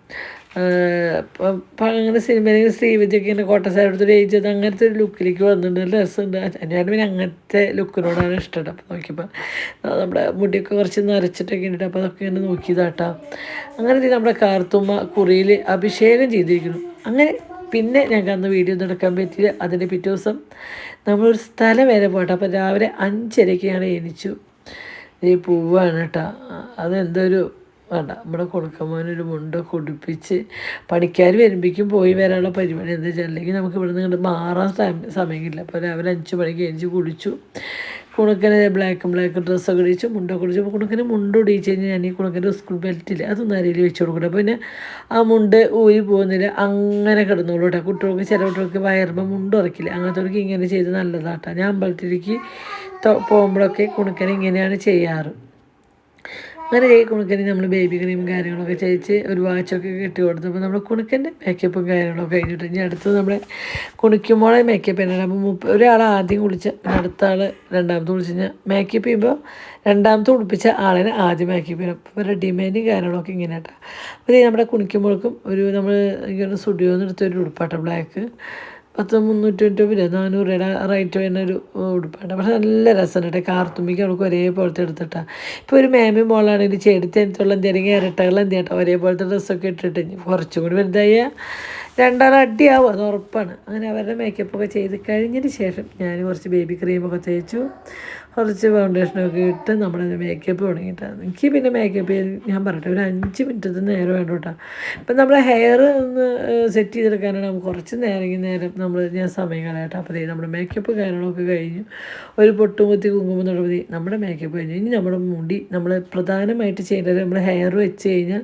അങ്ങനെ സിനിമയിൽ ശ്രീവിദ്യയൊക്കെ ഇങ്ങനെ കോട്ട സാരി എടുത്തൊരു ഏജ് ചെയ്ത് അങ്ങനത്തെ ഒരു ലുക്കിലേക്ക് വന്നിട്ടുണ്ട്. നല്ല രസമുണ്ട്. ഞാൻ പിന്നെ അങ്ങനത്തെ ലുക്കിനോടാണ് ഇഷ്ടം. അപ്പോൾ നോക്കിയപ്പോൾ നമ്മുടെ മുടിയൊക്കെ കുറച്ച് നരച്ചിട്ടൊക്കെ ഉണ്ട്. അപ്പോൾ അതൊക്കെ ഇങ്ങനെ നോക്കിയതാട്ടാ. അങ്ങനെ നമ്മുടെ കാർത്തുമ്മ കുറിയിൽ അഭിഷേകം ചെയ്തിരിക്കുന്നു. അങ്ങനെ പിന്നെ ഞങ്ങൾക്ക് അന്ന് വീഡിയോ ഒന്നും എടുക്കാൻ പറ്റിയില്ല. അതിൻ്റെ പിറ്റേ ദിവസം നമ്മളൊരു സ്ഥലം വരെ പോട്ടെ. അപ്പോൾ രാവിലെ 5:30 ഞാൻ എണീച്ചു. ഈ പൂവാണ് കേട്ടോ. അതെന്തൊരു വേണ്ട നമ്മുടെ കൊടുക്കമ്മോനൊരു മുണ്ടൊക്കെ ഉടുപ്പിച്ച് പണിക്കാർ വരുമ്പോഴേക്കും പോയി വരാനുള്ള പരിപാടി എന്താ വെച്ചാൽ അല്ലെങ്കിൽ നമുക്ക് ഇവിടെ നിന്ന് മാറാൻ സമയമില്ല. അപ്പോൾ രാവിലെ 5 മണിക്ക് എണീച്ച് കുളിച്ചു. കുണുക്കന് ബ്ലാക്ക് ഡ്രസ്സൊക്കെ ഇടിച്ചു, മുണ്ടൊക്കെ ഇടിച്ചു. അപ്പോൾ കുണുക്കന് മുണ്ട് ഇടിച്ച് കഴിഞ്ഞാൽ ഞാൻ ഈ കുണുക്കൻ്റെ സ്കൂൾ ബെൽറ്റില്ല അതൊന്നും അരയിൽ വെച്ച് കൊടുക്കട്ടെ. അപ്പോൾ പിന്നെ ആ മുണ്ട് ഊരി പോകുന്നില്ല, അങ്ങനെ കിടന്നോളൂ കേട്ടോ. കുട്ടികൾക്ക് ചില കുട്ടികൾക്ക് വയറുമ്പോൾ മുണ്ട് ഉറക്കില്ല, അങ്ങനത്തെവർക്ക് ഇങ്ങനെ ചെയ്ത് നല്ലതാട്ടോ. ഞാൻ അമ്പലത്തിലേക്ക് പോകുമ്പോഴൊക്കെ കുണുക്കനെ ഇങ്ങനെയാണ് ചെയ്യാറ്. അങ്ങനെ കുണുക്കന് നമ്മൾ ബേബി ക്രീം കാര്യങ്ങളൊക്കെ ചെയ്യിച്ച് ഒരു വാച്ചൊക്കെ കെട്ടി കൊടുത്തപ്പോൾ നമ്മൾ കുണുക്കൻ്റെ മേക്കപ്പും കാര്യങ്ങളൊക്കെ കഴിഞ്ഞിട്ട് ഇനി അടുത്ത് നമ്മളെ കുണിക്കുമ്പോളെ മേക്കപ്പ് തന്നെ. അപ്പോൾ ഒരാൾ ആദ്യം കുളിച്ച പിന്നെ അടുത്ത ആൾ രണ്ടാമത്തെ കുളിച്ച് കഴിഞ്ഞാൽ മേക്കപ്പ് ചെയ്യുമ്പോൾ രണ്ടാമത്തെ കുളിപ്പിച്ച ആളിനെ ആദ്യം മേക്കപ്പ് ചെയ്യണം. അപ്പോൾ റെഡിമെയ്ഡും കാര്യങ്ങളൊക്കെ ഇങ്ങനെ കേട്ടോ. അപ്പോൾ നമ്മുടെ കുണിക്കുമ്പോഴേക്കും ഒരു നമ്മൾ ഇങ്ങനെ സ്റ്റുഡിയോന്ന് എടുത്തൊരു ഉടുപ്പാട്ട ബ്ലാക്ക് 390 400 രൂപയുടെ റേറ്റ് വരുന്നൊരു ഉടുപ്പാണ്. പക്ഷെ നല്ല രസമാണ് കേട്ടോ. കാർത്തുമ്പിക്ക് അവൾക്ക് ഒരേപോലത്തെ എടുത്തിട്ടാണ്. ഇപ്പോൾ ഒരു മേമി മോളാണെങ്കിൽ ചെടുത്തനത്തുള്ള എന്തെങ്കിലും ഇരട്ടകൾ എന്ത് ചെയ്യട്ടോ ഒരേപോലത്തെ ഡ്രസ്സൊക്കെ ഇട്ടിട്ട് കുറച്ചും കൂടി വലുതായ രണ്ടാളും അടിയാവും, അത് ഉറപ്പാണ്. അങ്ങനെ അവരുടെ മേക്കപ്പൊക്കെ ചെയ്ത് കഴിഞ്ഞതിന് ശേഷം ഞാൻ കുറച്ച് ബേബി ക്രീമൊക്കെ തേച്ചു, കുറച്ച് ഫൗണ്ടേഷനൊക്കെ ഇട്ട് നമ്മുടെ മേക്കപ്പ് തുടങ്ങിയിട്ടാണ്. എനിക്ക് പിന്നെ മേക്കപ്പ് ഞാൻ പറയട്ടെ ഒരു 5 മിനിറ്റത്തെ നേരം വേണ്ട കേട്ടോ. ഇപ്പം നമ്മളെ ഹെയർ ഒന്ന് സെറ്റ് ചെയ്തെടുക്കാനാണ് നമുക്ക് കുറച്ച് നേരം ഞാൻ സമയം കളയട്ടെ. അപ്പോൾ നമ്മുടെ മേക്കപ്പ് കാര്യങ്ങളൊക്കെ കഴിഞ്ഞു. ഒരു പൊട്ടുമുത്തി കുങ്കുമം തൊടുപതി നമ്മുടെ മേക്കപ്പ് കഴിഞ്ഞു. ഇനി നമ്മുടെ മുടി നമ്മൾ പ്രധാനമായിട്ട് ചെയ്യേണ്ടത് നമ്മൾ ഹെയർ വെച്ച് കഴിഞ്ഞാൽ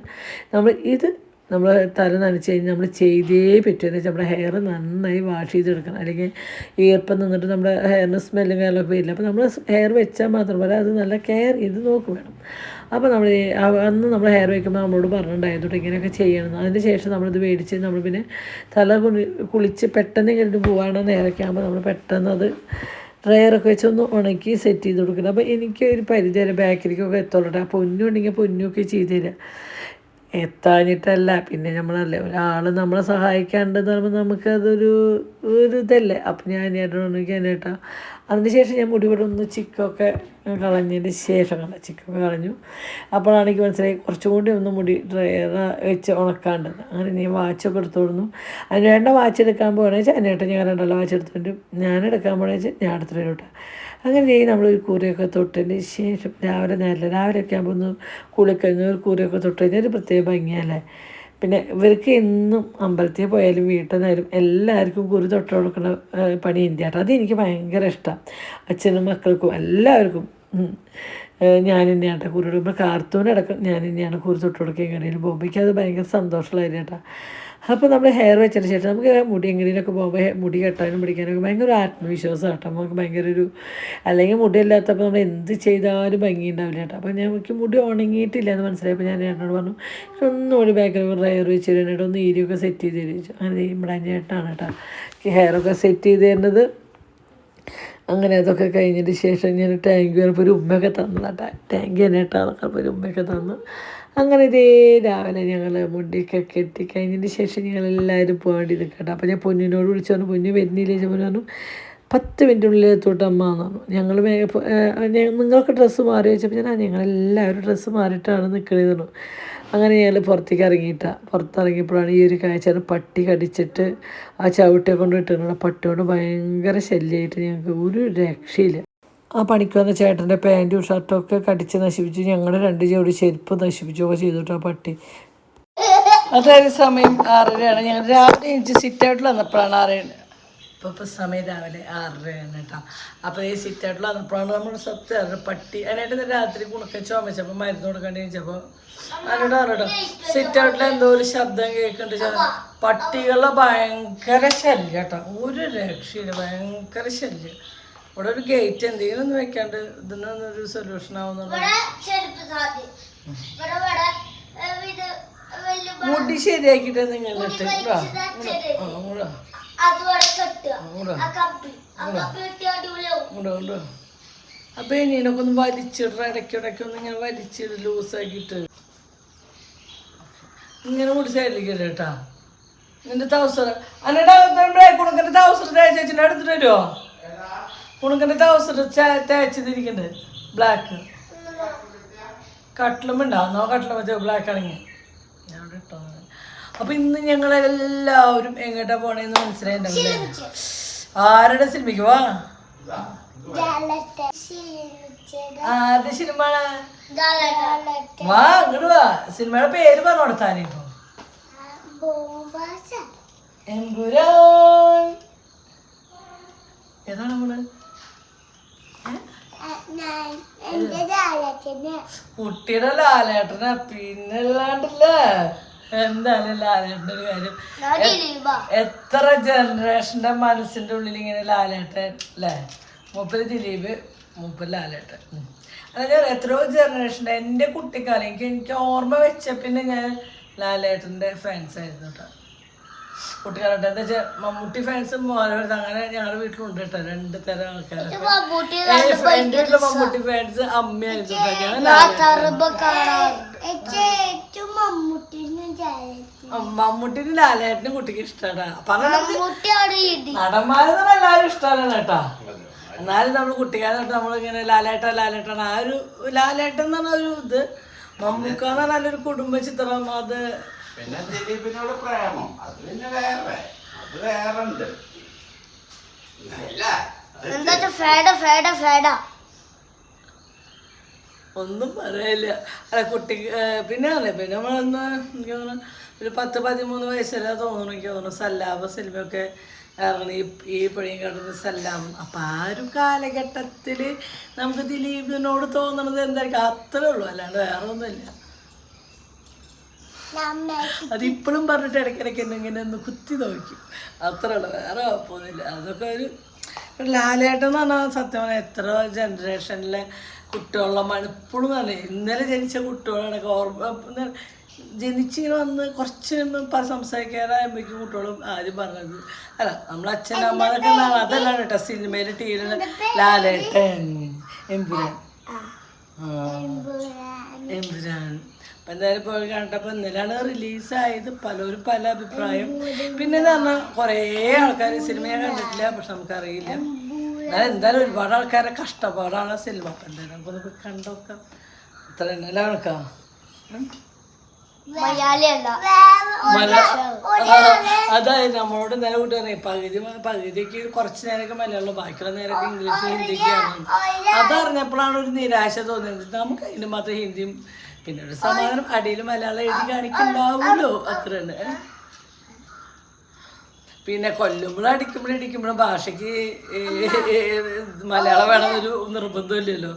നമ്മൾ തല നനച്ച് കഴിഞ്ഞാൽ നമ്മൾ ചെയ്തേ പറ്റുമെന്ന് വെച്ചാൽ നമ്മുടെ ഹെയർ നന്നായി വാഷ് ചെയ്തെടുക്കണം. അല്ലെങ്കിൽ ഈർപ്പം നിന്നിട്ട് നമ്മുടെ ഹെയറിന് സ്മെല്ലും കാര്യങ്ങളൊക്കെ വരില്ല. അപ്പോൾ നമ്മൾ ഹെയർ വെച്ചാൽ മാത്രം പോലെ അത് നല്ല കെയർ ചെയ്ത് നോക്ക് വേണം. അപ്പോൾ നമ്മൾ അന്ന് നമ്മൾ ഹെയർ വയ്ക്കുമ്പോൾ നമ്മളോട് പറഞ്ഞിട്ടുണ്ടായിരുന്നു ഇങ്ങനെയൊക്കെ ചെയ്യണം. അതിന് ശേഷം നമ്മളിത് മേടിച്ച് നമ്മൾ പിന്നെ തല കുളിച്ച് പെട്ടെന്ന് ഇങ്ങനെ പോവാണ് നേരൊക്കെ ആകുമ്പോൾ നമ്മൾ പെട്ടെന്ന് അത് ഡ്രയറൊക്കെ വെച്ചൊന്ന് ഉണക്കി സെറ്റ് ചെയ്ത് കൊടുക്കണം. അപ്പോൾ എനിക്ക് ഒരു പരിധി വരെ ബാക്കിലേക്കൊക്കെ എത്തോളട്ടെ. ആ പൊന്നുണ്ടെങ്കിൽ പൊന്നൊക്കെ ചെയ്ത് തരാം. എത്താഞ്ഞിട്ടല്ല, പിന്നെ നമ്മളല്ലേ ഒരാൾ നമ്മളെ സഹായിക്കാണ്ടെന്ന് പറയുമ്പോൾ നമുക്കതൊരു ഇതല്ലേ. അപ്പം ഞാൻ ചേട്ടാ അതിന് ശേഷം ഞാൻ മുടി ഇവിടെ ഒന്ന് ചിക്കൊക്കെ കളഞ്ഞതിന് ശേഷം ചിക്കൊക്കെ കളഞ്ഞു. അപ്പോഴാണ് എനിക്ക് മനസ്സിലായി കുറച്ചും കൂടി ഒന്ന് മുടി ഡ്രയർ വെച്ച് ഉണക്കാണ്ടെന്ന്. അങ്ങനെ നീ വാച്ചൊക്കെ എടുത്തോടുന്നു. അതിന് വേണ്ട വാച്ച് എടുക്കാൻ പോകണമെന്ന് വെച്ചാൽ എന്നേട്ടൻ ഞാൻ 2 വാച്ച് എടുത്തിട്ട് ഞാൻ എടുക്കാൻ പോകണമെന്ന് വെച്ചാൽ ഞാൻ എടുത്തിട്ട് കേട്ടോ. അങ്ങനെ നമ്മളൊരു കൂരയൊക്കെ തൊട്ടതിന് ശേഷം രാവിലെയൊക്കെ ആകുമ്പോൾ ഒന്ന് കുളിക്കഴിഞ്ഞ് ഒരു കൂരയൊക്കെ തൊട്ട് കഴിഞ്ഞാൽ ഒരു പ്രത്യേക ഭംഗിയല്ലേ. പിന്നെ ഇവർക്ക് എന്നും അമ്പലത്തിൽ പോയാലും വീട്ടിൽ നിന്നായാലും എല്ലാവർക്കും കുറി തൊട്ട് കൊടുക്കുന്ന പണി ഇന്ത്യയാട്ടോ. അതെനിക്ക് ഭയങ്കര ഇഷ്ടമാണ്. അച്ഛനും മക്കൾക്കും എല്ലാവർക്കും ഞാൻ തന്നെയാട്ടോ കുറി കൊടുക്കുമ്പോൾ കാർത്തൂനടക്കം ഞാൻ തന്നെയാണ് കുറി തൊട്ട് കൊടുക്കുക. എങ്ങനെയും പോകുമ്പോൾ എനിക്കത് ഭയങ്കര സന്തോഷമുള്ളതായിരുന്നു കേട്ടോ. അപ്പോൾ നമ്മൾ ഹെയർ വെച്ചതിന് ശേഷം നമുക്ക് മുടി എങ്ങനെയൊക്കെ പോകുമ്പോൾ മുടി കെട്ടാനും പിടിക്കാനൊക്കെ ഭയങ്കര ആത്മവിശ്വാസം കേട്ടോ. നമുക്ക് ഭയങ്കര അല്ലെങ്കിൽ മുടിയില്ലാത്തപ്പോൾ നമ്മൾ എന്ത് ചെയ്താലും ഭംഗി ഉണ്ടാവില്ല കേട്ടോ. അപ്പോൾ എനിക്ക് മുടി ഉണങ്ങിയിട്ടില്ല എന്ന് മനസ്സിലായപ്പോൾ ഞാൻ എന്നോട് പറഞ്ഞു ഒന്നുകൂടി ബാക്കിൽ ഡ്രയർ വെച്ച് തരാനായിട്ട് ഒന്ന് ഈരിയൊക്കെ സെറ്റ് ചെയ്ത് തരിച്ചു. അങ്ങനെ ഇവിടെ ചേട്ടാണ് കേട്ടോ ഹെയറൊക്കെ സെറ്റ് ചെയ്ത് തരുന്നത്. അങ്ങനെ അതൊക്കെ കഴിഞ്ഞതിന് ശേഷം ഞാൻ ടാങ്ക് വരുമ്പോൾ ഒരു ഉമ്മയൊക്കെ തന്നതാട്ടാ. ടാങ്ക് തന്നെ ഇട്ടാന്നൊക്കെ ഒരു ഉമ്മയൊക്കെ തന്നു. അങ്ങനെ ഇതേ രാവിലെ ഞങ്ങൾ മുടിയൊക്കെ കെട്ടി കഴിഞ്ഞതിന് ശേഷം ഞങ്ങളെല്ലാവരും പോകേണ്ടി നിൽക്കട്ടെ. അപ്പോൾ ഞാൻ പൊന്നിനോട് വിളിച്ചു പറഞ്ഞു പൊന്നു വരുന്നില്ലേ ചോദിച്ചു. പറഞ്ഞു 10 മിനിറ്റിനുള്ളിൽ എത്തോട്ട് അമ്മ എന്ന് പറഞ്ഞു. ഞങ്ങൾ നിങ്ങൾക്ക് ഡ്രസ്സ് മാറി വെച്ചപ്പോൾ ഞങ്ങളെല്ലാവരും ഡ്രസ്സ് മാറിയിട്ടാണ് നിൽക്കണത് പറഞ്ഞു. അങ്ങനെ ഞങ്ങൾ പുറത്തിറങ്ങിയപ്പോഴാണ് ഈ ഒരു കാഴ്ച. പട്ടി കടിച്ചിട്ട് ആ ചവിട്ടിയെ കൊണ്ട് ഇട്ടിട്ടുണ്ട്. പട്ടിയോട് ഭയങ്കര ശല്യമായിട്ട് ഞങ്ങൾക്ക് ഒരു രക്ഷയില്ല. ആ പണിക്ക് വന്ന ചേട്ടൻ്റെ പാൻറ്റും ഷർട്ടൊക്കെ കടിച്ച് നശിപ്പിച്ചു. ഞങ്ങളുടെ 2 ജോഡി ചെരുപ്പ് നശിപ്പിക്കുകയൊക്കെ ചെയ്തിട്ട് ആ പട്ടി. അതായത് സമയം 6:30 ഞങ്ങൾ രാവിലെ എനിക്ക് സിറ്റ് ഔട്ടിൽ വന്നപ്പോഴാണ് 6:00. ഇപ്പോൾ സമയം രാവിലെ 6:30 കേട്ടോ. അപ്പോൾ ഈ സിറ്റ് ഔട്ടിൽ വന്നപ്പോഴാണ് നമ്മുടെ സത്യം പട്ടി. അതിനായിട്ട് രാത്രി കുണുക്ക ചുമച്ചപ്പോൾ മരുന്ന് കൊടുക്കേണ്ടി ചോദിച്ചപ്പോൾ അതിനോട് സിറ്റ് ഔട്ടിൽ എന്തോ ഒരു ശബ്ദം കേൾക്കുന്നുണ്ട്. പട്ടികളുടെ ഭയങ്കര ശല്യം കേട്ടോ, ഒരു രക്ഷയില്ല, ഭയങ്കര ശല്യം. ഇവിടെ ഒരു ഗേറ്റ് എന്തെങ്കിലും ഒന്ന് വെക്കാണ്ട് ഇതിനൊന്നൊരു സൊല്യൂഷൻ ആവുന്നത്. മുടി ശരിയാക്കിട്ട് നിങ്ങൾ അപ്പൊ ഇനിയൊക്കെ ഒന്ന് വലിച്ചിട ഇടയ്ക്കിടയ്ക്ക് ഒന്ന് ഇങ്ങനെ വലിച്ചിട് ലൂസാക്കിയിട്ട് ഇങ്ങനെ മുടി സൈഡിലേക്ക് കേട്ടാ. നിന്റെ തൗസർ കുണുക്കന്റെ തൗസർ തേച്ചിട്ട് എടുത്തിട്ട് വരുമോ? കുണുക്കന്റെ തൗസർ തേച്ചതിരിക്കണ്ട് ബ്ലാക്ക് കട്ടിലും ഉണ്ടാവുന്നോ? കട്ടിലും മറ്റേ ബ്ലാക്ക് ആണെങ്കിൽ ഞാൻ ഇവിടെ ഇട്ടോ. അപ്പൊ ഇന്ന് ഞങ്ങളെല്ലാവരും എങ്ങോട്ടാ പോണേന്ന് മനസ്സിലായിട്ടുണ്ടല്ലേ? ആരുടെ സിനിമയ്ക്ക് വാ? ആരുടെ സിനിമ? വാ അങ്ങോട്ട് വാ. സിനിമയുടെ പേര് പറഞ്ഞു കൊടുത്താനിപ്പോ. എമ്പുരാൻ. ഏതാണ് നമ്മള്? കുട്ടിയുടെ ലാലേട്ടനാ. പിന്നല്ലാണ്ടല്ലേ എന്തായാലും ലാലേട്ടൻ്റെ ഒരു കാര്യം. എത്ര ജനറേഷന്റെ മനസ്സിന്റെ ഉള്ളിൽ ഇങ്ങനെ ലാലേട്ടൻ അല്ലേ? മൂപ്പര് ദിലീപ്, മൂപ്പര് ലാലേട്ടൻ. അതായത് എത്രയോ ജനറേഷൻ്റെ എൻ്റെ കുട്ടിക്കാലം എനിക്ക് ഓർമ്മ വെച്ച പിന്നെ ഞാൻ ലാലേട്ടൻ്റെ ഫാൻസ് ആയിരുന്നു കേട്ടോ. കുട്ടിക്കാലത്ത് എന്താ വെച്ചാൽ മമ്മൂട്ടി ഫാൻസും മോഹൻലാൽ അങ്ങനെ ഞങ്ങളുടെ വീട്ടിലുണ്ട് കേട്ടോ. 2 തരം ആൾക്കാർ. എൻ്റെ വീട്ടിലെ മമ്മൂട്ടി ഫാൻസ് അമ്മയായിരുന്നു. മമ്മൂട്ടിന് ലാലേട്ടനും കുട്ടിക്ക് ഇഷ്ടമാണ്. അപ്പൊ നടന്മാരെന്ന് എല്ലാവരും ഇഷ്ടമാണ് കേട്ടാ. എന്നാലും നമ്മൾ കുട്ടിക്കാലം തൊട്ട് നമ്മളിങ്ങനെ ലാലേട്ടൻ ആ ഒരു ലാലേട്ടൻ എന്ന് പറഞ്ഞ ഒരു ഇത്. മമ്മൂക്കാന്ന് നല്ലൊരു കുടുംബ ചിത്രം. അത് പിന്നെ ദിലീപിനോട് പ്രേമം അത് പിന്നെ വേറെ അത് വേറെ ഉണ്ട്. ഒന്നും പറയില്ല. അല്ല കുട്ടി പിന്നെ നമ്മളൊന്ന് എനിക്ക് തോന്നുന്നു ഒരു 10-13 വയസ്സല്ല തോന്നുന്നു. എനിക്ക് തോന്നുന്നു സല്ലാബ് സിനിമയൊക്കെ ഇറങ്ങി ഈ പഴിയും കടന്ന് സല്ലാം. അപ്പം ആ ഒരു കാലഘട്ടത്തിൽ നമുക്ക് ദിലീപിനോട് തോന്നണത് എന്തായിരിക്കും? അത്രേ ഉള്ളൂ, അല്ലാണ്ട് വേറെ ഒന്നുമില്ല. അതിപ്പോഴും പറഞ്ഞിട്ട് ഇടയ്ക്കിടയ്ക്ക് എന്നെ ഇങ്ങനെ ഒന്ന് കുത്തി നോക്കും. അത്രേ ഉള്ളൂ, വേറെ കുഴപ്പമൊന്നുമില്ല. അതൊക്കെ ഒരു ലാലേട്ടൻ എന്ന് പറഞ്ഞാൽ സത്യം പറഞ്ഞാൽ എത്ര ജനറേഷനിലെ കുട്ടികളുടെ ഇപ്പോഴും നല്ല ഇന്നലെ ജനിച്ച കുട്ടികളാണ് ഓർമ്മ. ജനിച്ചിങ്ങനെ വന്ന് കുറച്ച് സംസാരിക്കാറാകുമ്പോഴേക്കും കുട്ടികളും ആദ്യം പറഞ്ഞത് അല്ല നമ്മളെ അച്ഛൻ അമ്മതൊക്കെ അതല്ല കേട്ടോ. സിനിമയിൽ ടീവിയിൽ ലാലേട്ടൻ, എമ്പുരാൻ. എമ്പുരാൻ അപ്പം എന്തായാലും പോയി കണ്ടപ്പോൾ ഇന്നലെയാണ് റിലീസായത്. പലരും പല അഭിപ്രായം. പിന്നെ എന്ന് പറഞ്ഞാൽ കുറേ ആൾക്കാർ സിനിമ ഞാൻ കണ്ടിട്ടില്ല, പക്ഷെ നമുക്കറിയില്ല. എന്നാലും എന്തായാലും ഒരുപാട് ആൾക്കാരെ കഷ്ടപ്പാടാണ് സിനിമ. അപ്പം എന്തായാലും നമുക്കൊന്ന് പോയി കണ്ടോക്കാം. അത്ര തന്നെ അല്ല ആൾക്കാ. അതായത് നമ്മളോട് ഇന്നലെ കൂട്ടി പറഞ്ഞേ പകുതിക്ക് കുറച്ച് നേരമൊക്കെ മലയാളം, ബാക്കിയുള്ള നേരമൊക്കെ ഇംഗ്ലീഷ് ഹിന്ദിക്കാണ്. അതറിഞ്ഞപ്പോഴാണ് ഒരു നിരാശ തോന്നിയത്. നമുക്ക് അതിന് മാത്രം ഹിന്ദിയും പിന്നെ ഒരു സമാധാനം അടിയിൽ മലയാളം എഴുതി കാണിക്കുന്നുണ്ടാവുമല്ലോ, അത്ര തന്നെ. പിന്നെ കൊല്ലുമ്പോഴും അടിക്കുമ്പോഴും ഭാഷയ്ക്ക് മലയാളം വേണമെന്നൊരു നിർബന്ധമില്ലല്ലോ.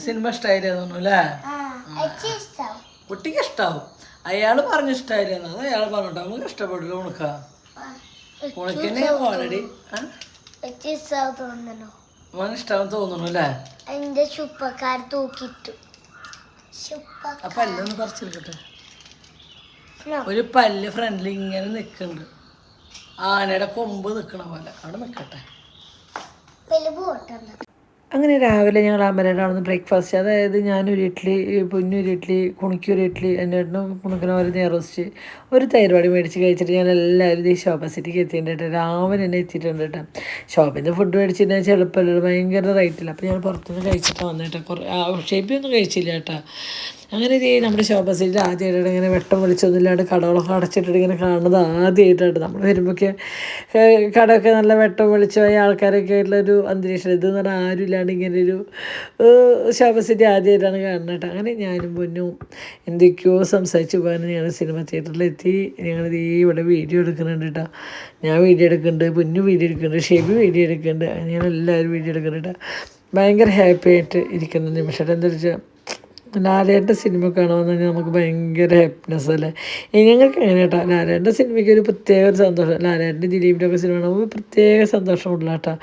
സിനിമ ഇഷ്ടായില്ലേ തോന്നുന്നു അല്ലേ? കുട്ടിക്ക് ഇഷ്ടാവും. അയാള് പറഞ്ഞ ഇഷ്ടായില്ലെന്ന്. അത് അയാൾ പറഞ്ഞോട്ടോ. നമുക്ക് ഇഷ്ടപ്പെടില്ല. ഉണക്കന്നെ ഓൾറെഡി ഇഷ്ടാവും തോന്നുന്നു അല്ലേ? ആ പല്ലൊന്ന് പറിച്ചെടുക്കട്ടെ. ഒരു പല്ല് ഫ്രണ്ടിൽ ഇങ്ങനെ നിൽക്കുന്നുണ്ട്, ആനയുടെ കൊമ്പ് നിൽക്കണ പോലെ. അവിടെ നിൽക്കട്ടെ. അങ്ങനെ രാവിലെ ഞങ്ങൾ അമ്മേടെ അവിടെ നിന്ന് ബ്രേക്ക്ഫാസ്റ്റ്, അതായത് ഞാനൊരു ഇഡ്ഡലി, പൊന്നൊരു ഇഡ്ഡലി, കുണിക്കൊരു ഇഡ്ഡലി, എൻ്റെ ഏട്ടനും കുണുക്കനും ഒരു നെയ്റോസ്റ്റ്, ഒരു തൈരുപാടി മേടിച്ച് കഴിച്ചിട്ട് ഞാൻ എല്ലാവരും ഈ ശോഭ സിറ്റിക്ക് എത്തിയിട്ടുണ്ട്. രാവിലെ തന്നെ എത്തിയിട്ടുണ്ട് കേട്ടോ. ഷോപ്പിൽ നിന്ന് ഫുഡ് മേടിച്ചിട്ട് ചെറുപ്പമല്ലോ, ഭയങ്കര റേറ്റില്ല. അപ്പോൾ ഞാൻ പുറത്തുനിന്ന് കഴിച്ചിട്ട് വന്നിട്ട് ഷേപ്പിയൊന്നും കഴിച്ചില്ല കേട്ടോ. അങ്ങനെ നമ്മുടെ ശോഭ സിറ്റിയിൽ ആദ്യമായിട്ടാണ് ഇങ്ങനെ വെട്ടം വെളിച്ചൊന്നും ഇല്ലാണ്ട് കടകളൊക്കെ അടച്ചിട്ടിട്ട് ഇങ്ങനെ കാണുന്നത് ആദ്യമായിട്ടാണ്. നമ്മൾ വരുമ്പോഴൊക്കെ കടയൊക്കെ നല്ല വെട്ടം വെളിച്ചമായ ആൾക്കാരൊക്കെ ആയിട്ടുള്ളൊരു അന്തരീക്ഷം. ഇതെന്ന് പറഞ്ഞാൽ ആരും ഇല്ലാണ്ട് ഇങ്ങനെ ഒരു ശോഭ സിറ്റി ആദ്യമായിട്ടാണ് കാണുന്നത് കേട്ടോ. അങ്ങനെ ഞാനും പൊന്നും എന്തൊക്കെയോ സംസാരിച്ച് പോകാൻ ഞങ്ങൾ സിനിമ തിയേറ്ററിലെത്തി. ഞങ്ങളിത് ഇവിടെ വീഡിയോ എടുക്കുന്നുണ്ട് കേട്ടോ. ഞാൻ വീഡിയോ എടുക്കുന്നുണ്ട്, പൊന്നു വീഡിയോ എടുക്കുന്നുണ്ട്, ഷെബി വീഡിയോ എടുക്കുന്നുണ്ട്. അങ്ങനെ ഞങ്ങളെല്ലാവരും വീഡിയോ എടുക്കുന്നുണ്ട് കേട്ടോ. ഭയങ്കര ഹാപ്പി ആയിട്ട് ഇരിക്കുന്ന നിമിഷം. എന്താ വെച്ചാൽ ലാലേട്ടൻ്റെ സിനിമ കാണുമെന്ന് പറഞ്ഞാൽ നമുക്ക് ഭയങ്കര ഹാപ്പിനെസ് അല്ലേ. ഞങ്ങൾക്ക് എങ്ങനെ കേട്ടോ ലാലേട്ടൻ്റെ സിനിമയ്ക്ക് ഒരു പ്രത്യേക ഒരു സന്തോഷം. ലാലേട്ടൻ്റെ ദിലീപിൻ്റെ ഒക്കെ സിനിമ കാണുമ്പോൾ പ്രത്യേക സന്തോഷമുള്ള കേട്ടോ.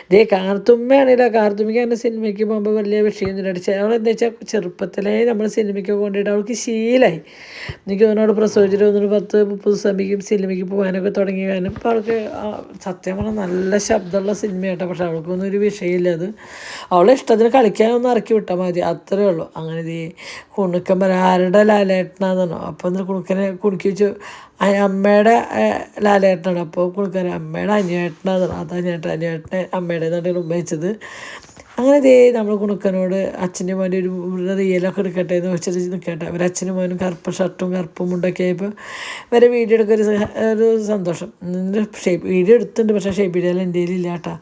ഇതേ കാർത്തുമ്മയാണെങ്കിലോ കാർത്തുമ്മയ്ക്ക് അങ്ങനെ സിനിമയ്ക്ക് പോകുമ്പോൾ വലിയ വിഷയമൊന്നുമില്ല. അവളെന്താ വെച്ചാൽ ചെറുപ്പത്തിലേ നമ്മൾ സിനിമയ്ക്ക് കൊണ്ടിട്ട് അവൾക്ക് ശീലമായി. എനിക്ക് തോന്നുന്നു പ്രസവിച്ചിട്ട് തോന്നുന്നു 10-30 സമയം സിനിമയ്ക്ക് പോകാനൊക്കെ തുടങ്ങി. കാരണം ഇപ്പോൾ അവൾക്ക് സത്യം പറഞ്ഞാൽ നല്ല ശബ്ദമുള്ള സിനിമയാട്ടോ. പക്ഷെ അവൾക്കൊന്നും ഒരു വിഷയമില്ല. അത് അവളെ ഇഷ്ടത്തിന് കളിക്കാനൊന്നും ഇറക്കി വിട്ടാൽ മതി, അത്രേ ഉള്ളൂ. അങ്ങനെ ഈ കുണുക്കൻ ആരുടെ ലാലേട്ടനാണെന്നോ അപ്പോൾ ഒന്ന് കുണുക്കനെ കുണുക്കി വെച്ചു അമ്മയുടെ ലാലേട്ടനാണ്. അപ്പോൾ കുണുക്കൻ അമ്മയുടെ അനിയേട്ടനാണ്. അത് അനിയേട്ടനെ അമ്മയുടെ എന്നാണ് ഉപയോഗിച്ചത്. അങ്ങനെ ദേ നമ്മൾ കുണുക്കനോട് അച്ഛൻ്റെ മോൻ്റെ ഒരു റിയലൊക്കെ എടുക്കട്ടെ എന്ന് വെച്ചിട്ട് നിൽക്കട്ടെ. അവർ അച്ഛനും മോനും കറുപ്പ് ഷർട്ടും കറുപ്പും മുണ്ടൊക്കെ ആയപ്പോൾ വരെ വീഡിയോ എടുക്കാൻ ഒരു സന്തോഷം. വീഡിയോ എടുത്തിട്ടുണ്ട്, പക്ഷേ ഷേപ്പിടിയാൽ എൻ്റെ കയ്യിലില്ല കേട്ടോ.